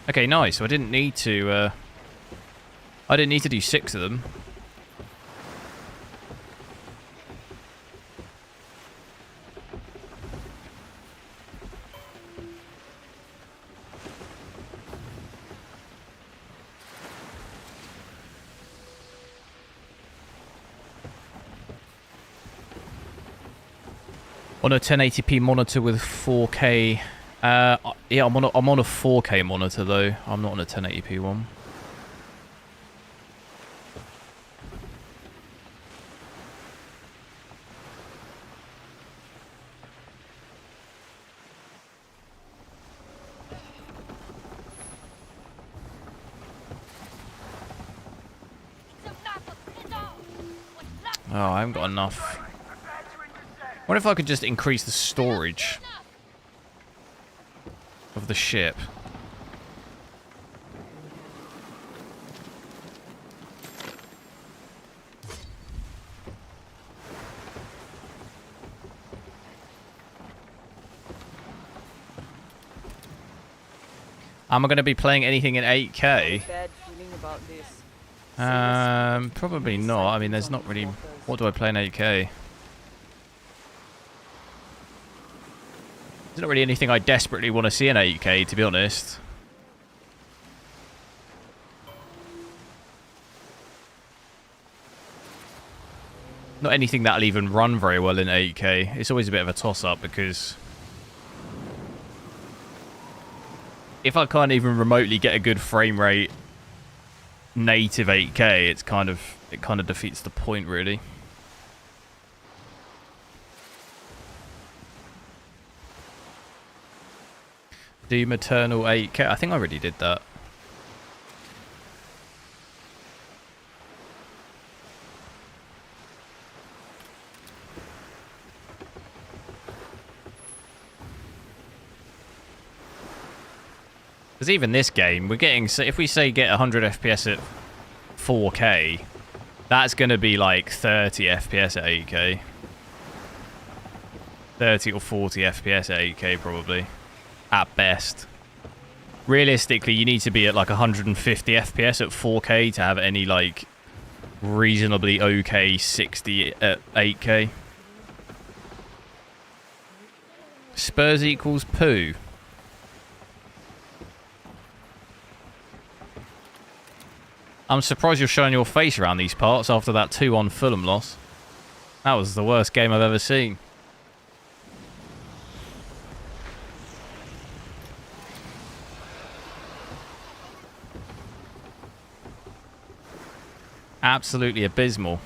Okay, nice. So I didn't need to do 6 of them. On a 1080p monitor with 4K. Yeah, I'm on a 4K monitor though. I'm not on a 1080p one. Oh, I haven't got enough. What if I could just increase the storage of the ship? Am I going to be playing anything in 8K? Bad feeling about this. Probably not. I mean, there's not really... What do I play in 8K? There's not really anything I desperately want to see in 8K, to be honest. Not anything that'll even run very well in 8K. It's always a bit of a toss-up because... if I can't even remotely get a good frame rate native 8K, it kind of defeats the point, really. Doom Eternal 8K. I think I already did that. Because even this game, we're getting... So if we say get 100 FPS at 4K, that's going to be like 30 FPS at 8K. 30 or 40 FPS at 8K, probably. At best. Realistically, you need to be at like 150 FPS at 4K to have any like reasonably okay 60 at 8K. Spurs equals poo. I'm surprised you're showing your face around these parts after that 2-1 Fulham loss. That was the worst game I've ever seen. Absolutely abysmal.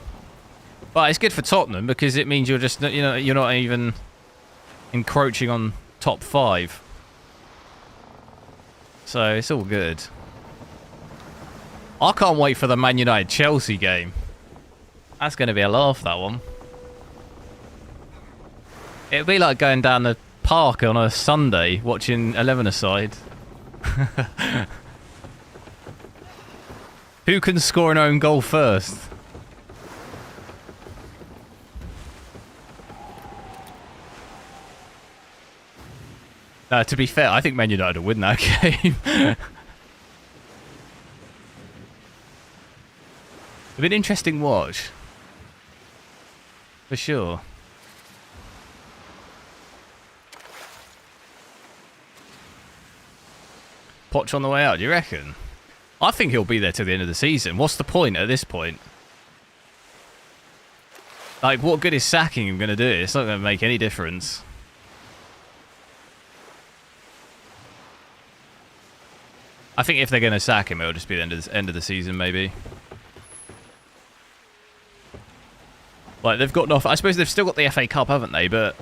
But it's good for Tottenham because it means you're just, you know, you're not even encroaching on top 5. So it's all good. I can't wait for the Man United-Chelsea game. That's going to be a laugh, that one. It'll be like going down the park on a Sunday watching 11-a-side. Who can score an own goal first? To be fair, I think Man United will win that game. It'll be an interesting watch. For sure. Poch on the way out, do you reckon? I think he'll be there till the end of the season. What's the point at this point? Like, what good is sacking him going to do? It's not going to make any difference. I think if they're going to sack him, it'll just be the end of the season, maybe. Like, they've got enough... I suppose they've still got the FA Cup, haven't they? But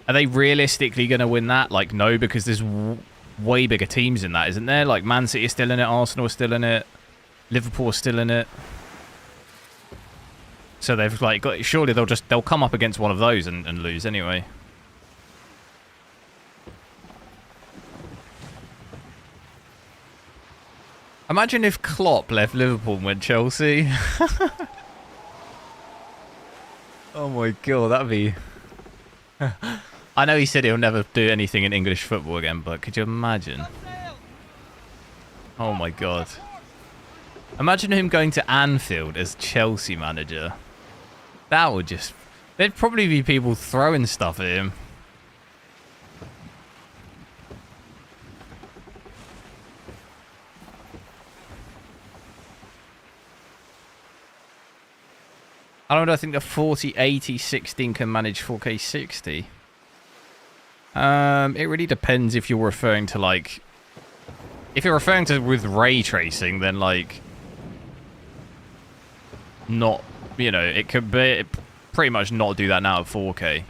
are they realistically going to win that? Like, no, because there's way bigger teams in that, isn't there? Like, Man City is still in it, Arsenal is still in it, Liverpool is still in it. So they've, like, got... Surely they'll come up against one of those and lose anyway. Imagine if Klopp left Liverpool and went Chelsea. Oh my god, that'd be... I know he said he'll never do anything in English football again, but could you imagine? Oh my god. Imagine him going to Anfield as Chelsea manager. That would just... There'd probably be people throwing stuff at him. I don't know, I think the 4080 16 can manage 4K 60. It really depends if you're referring to, like... If you're referring to with ray tracing, then, like... Not, you know, it could be... Pretty much not do that now at 4K.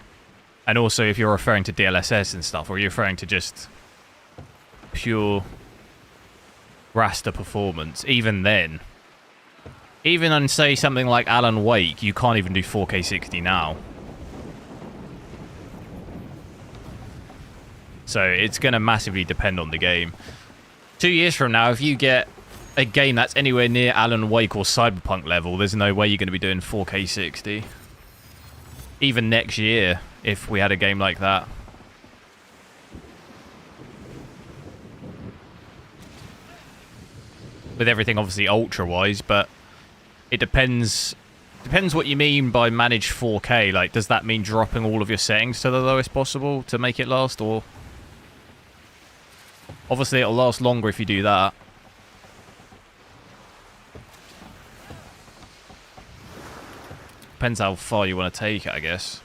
And also, if you're referring to DLSS and stuff, or you're referring to just... Pure... raster performance, even then... Even on, say, something like Alan Wake, you can't even do 4K 60 now. So it's going to massively depend on the game. 2 years from now, if you get a game that's anywhere near Alan Wake or Cyberpunk level, there's no way you're going to be doing 4K 60. Even next year, if we had a game like that. With everything obviously ultra-wise, but it depends what you mean by manage 4K. Like, does that mean dropping all of your settings to the lowest possible to make it last, or... Obviously, it'll last longer if you do that. Depends how far you want to take it, I guess.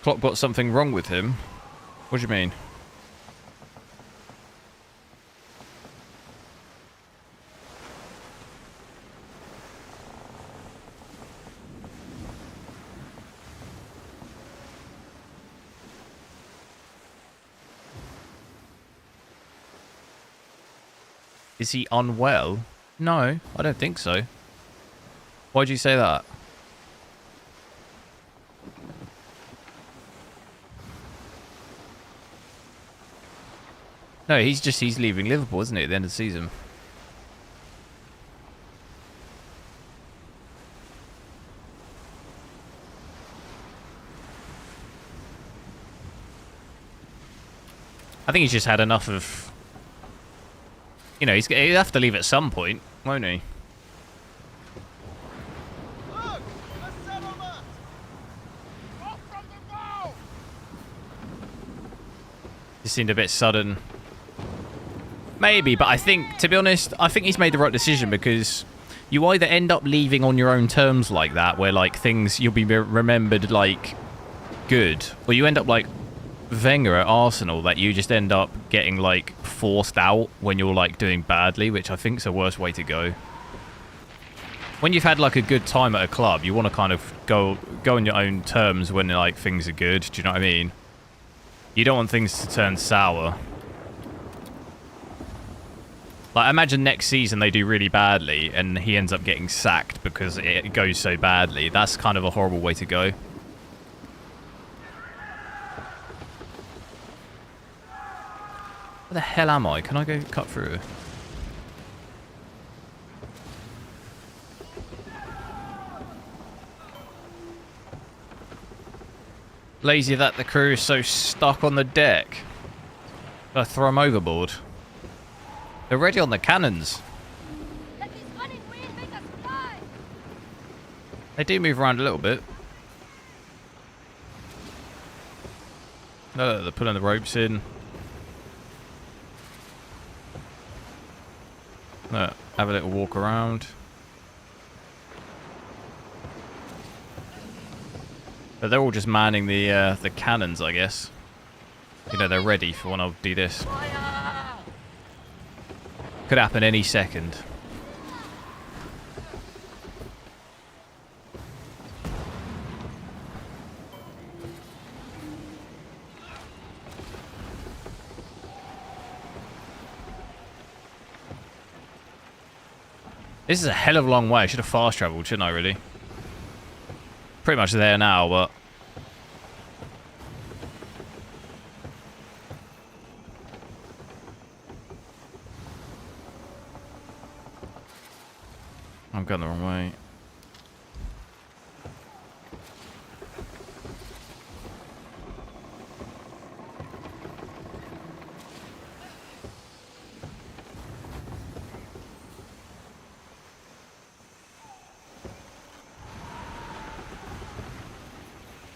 Clock got something wrong with him? What do you mean? Is he unwell? No, I don't think so. Why'd you say that? No, he's leaving Liverpool, isn't he, at the end of the season? I think he's just had enough of... You know, he'll have to leave at some point, won't he? Look! A settlement! Off from the bow! This seemed a bit sudden. Maybe, but I think, to be honest, I think he's made the right decision, because you either end up leaving on your own terms like that, where, like, things, you'll be remembered, like, good, or you end up like Wenger at Arsenal, that you just end up getting, like, forced out when you're, like, doing badly, which I think is the worst way to go. When you've had, like, a good time at a club, you want to kind of go on your own terms when, like, things are good. Do you know what I mean? You don't want things to turn sour. Like, imagine next season they do really badly and he ends up getting sacked because it goes so badly. That's kind of a horrible way to go. Where the hell am I? Can I go cut through? Lazy that the crew is so stuck on the deck. Gotta throw them overboard. They're ready on the cannons. They do move around a little bit. No, they're pulling the ropes in. No, have a little walk around. But they're all just manning the cannons, I guess. You know, they're ready for when I do this. Could happen any second. This is a hell of a long way. I should have fast traveled, shouldn't I, really? Pretty much there now, but... I'm going the wrong way.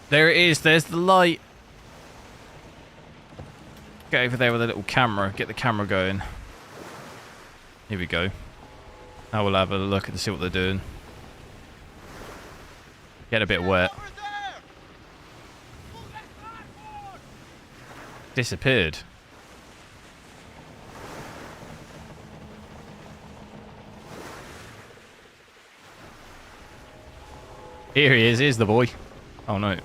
There it is. There's the light. Get over there with a little camera. Get the camera going. Here we go. Now we'll have a look and see what they're doing. Get a bit wet. Disappeared. Here he is. Here's the boy. Oh no.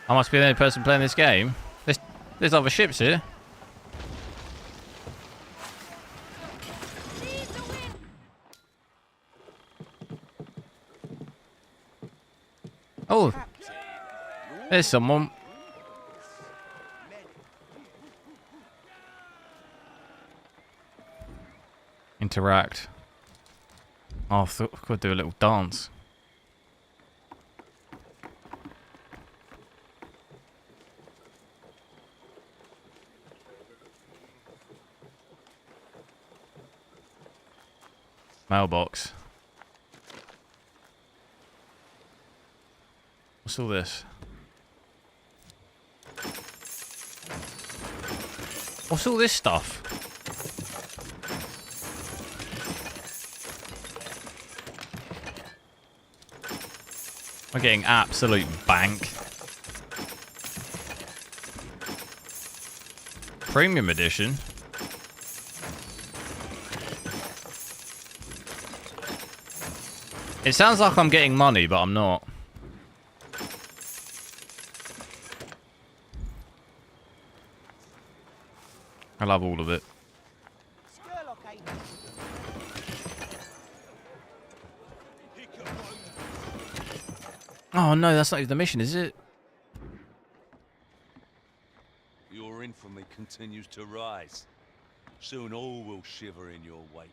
I must be the only person playing this game. There's other ships here. Oh, there's someone. Interact. Oh, I thought I could do a little dance. Mailbox. What's all this? What's all this stuff? We're getting absolute bank. Premium edition. It sounds like I'm getting money, but I'm not. I love all of it. Oh no, that's not even the mission, is it? Your infamy continues to rise. Soon all will shiver in your wake.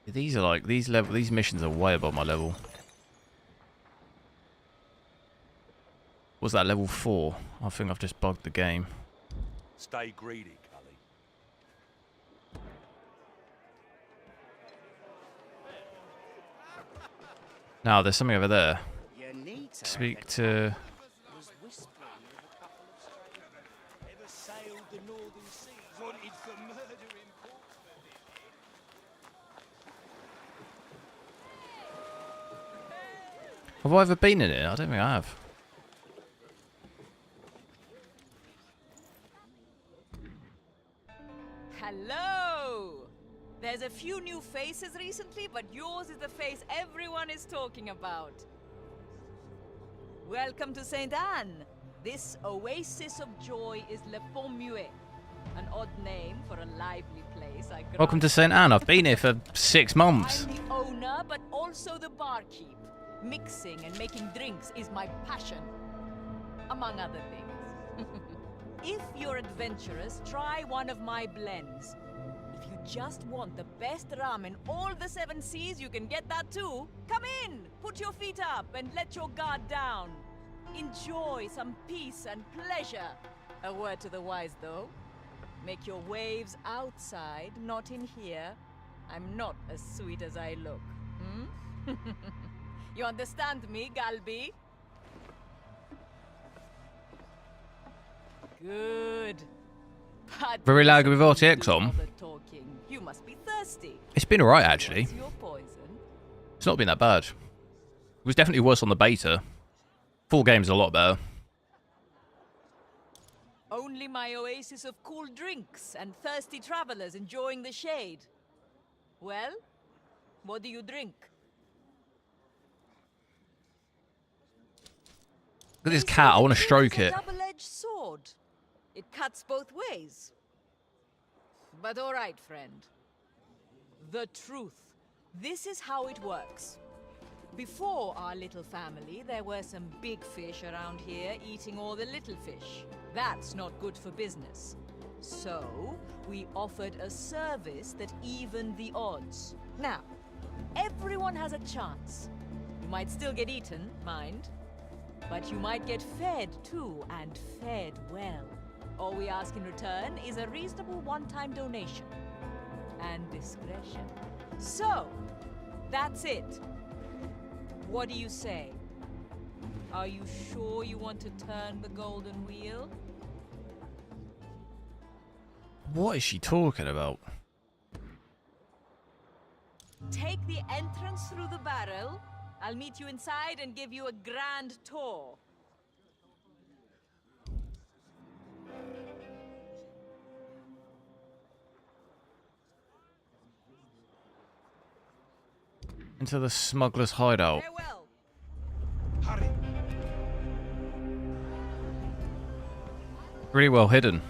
These are like these missions are way above my level. What's that, level 4? I think I've just bugged the game. Stay greedy, Cully. Now there's something over there. You need to Speak to. Ever sailed the northern seas? Wanted for murdering poor. Have I ever been in it? I don't think I have. Hello! There's a few new faces recently, but yours is the face everyone is talking about. Welcome to St. Anne. This oasis of joy is Le Pont Muet. An odd name for a lively place, I grant. Welcome to St. Anne. I've been here for 6 months. I'm the owner, but also the barkeep. Mixing and making drinks is my passion, among other things. If you're adventurous, try one of my blends. If you just want the best rum in all the 7 seas, you can get that too. Come in, put your feet up, and let your guard down. Enjoy some peace and pleasure. A word to the wise, though. Make your waves outside, not in here. I'm not as sweet as I look. Hmm? You understand me, Galby? Good. But Very loud with don't RTX do on. all the talking. You must be thirsty. It's been alright actually. What's your poison? It's not been that bad. It was definitely worse on the beta. Full game's a lot better. Only my oasis of cool drinks and thirsty travelers enjoying the shade. Well, what do you drink? Look at this They say cat, I the want to truth stroke is it. a double-edged sword. It cuts both ways. But all right, friend. The truth. This is how it works. Before our little family, there were some big fish around here eating all the little fish. That's not good for business. So, we offered a service that evened the odds. Now, everyone has a chance. You might still get eaten, mind. But you might get fed too, and fed well. All we ask in return is a reasonable one-time donation. And discretion. So, that's it. What do you say? Are you sure you want to turn the golden wheel? What is she talking about? Take the entrance through the barrel. I'll meet you inside and give you a grand tour. Into the smuggler's hideout. Farewell. Really well hidden.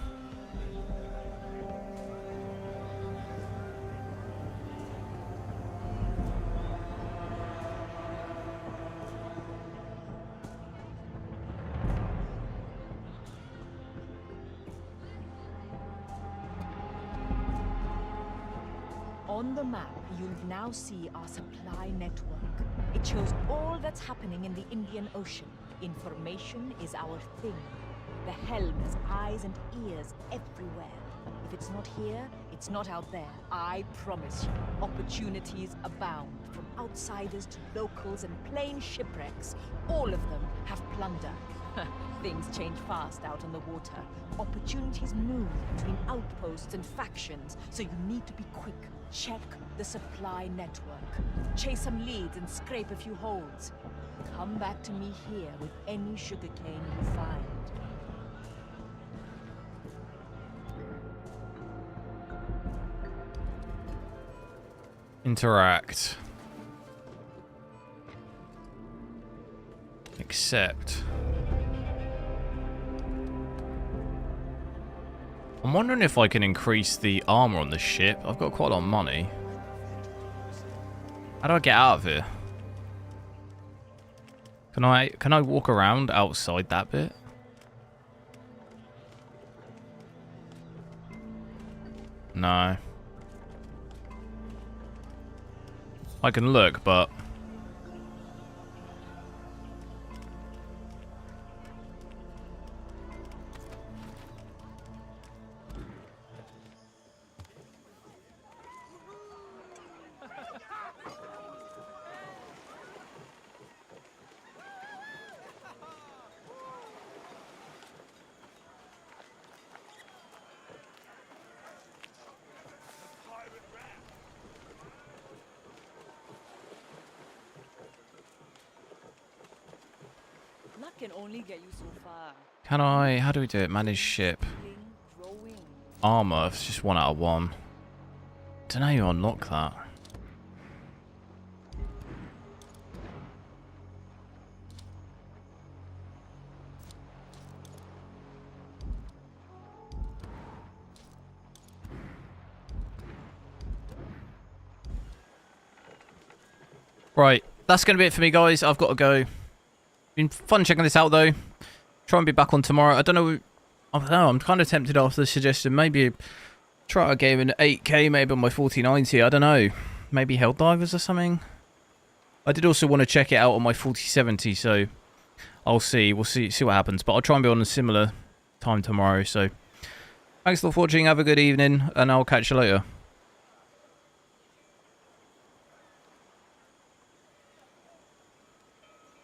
On the map, you'll now see our supply network. It shows all that's happening in the Indian Ocean. Information is our thing. The helm has eyes and ears everywhere. If it's not here, it's not out there. I promise you, opportunities abound. From outsiders to locals and plain shipwrecks, all of them have plunder. Things change fast out on the water. Opportunities move between outposts and factions, so you need to be quick. Check the supply network. Chase some leads and scrape a few holds. Come back to me here with any sugarcane you find. Interact. Accept. I'm wondering if I can increase the armor on the ship. I've got quite a lot of money. How do I get out of here? Can I walk around outside that bit? No. I can look, but Luck can only get you so far. can I? How do we do it? Manage ship. Growing. Armor, it's just 1 out of 1. Don't know how you unlock that. Right, that's going to be it for me, guys. I've got to go. Been fun checking this out, though. Try and be back on tomorrow. I don't know. I'm kind of tempted after the suggestion. Maybe try a game in 8K, maybe on my 4090. I don't know. Maybe Helldivers or something. I did also want to check it out on my 4070, so I'll see. We'll see what happens. But I'll try and be on a similar time tomorrow. So thanks a lot for watching. Have a good evening, and I'll catch you later.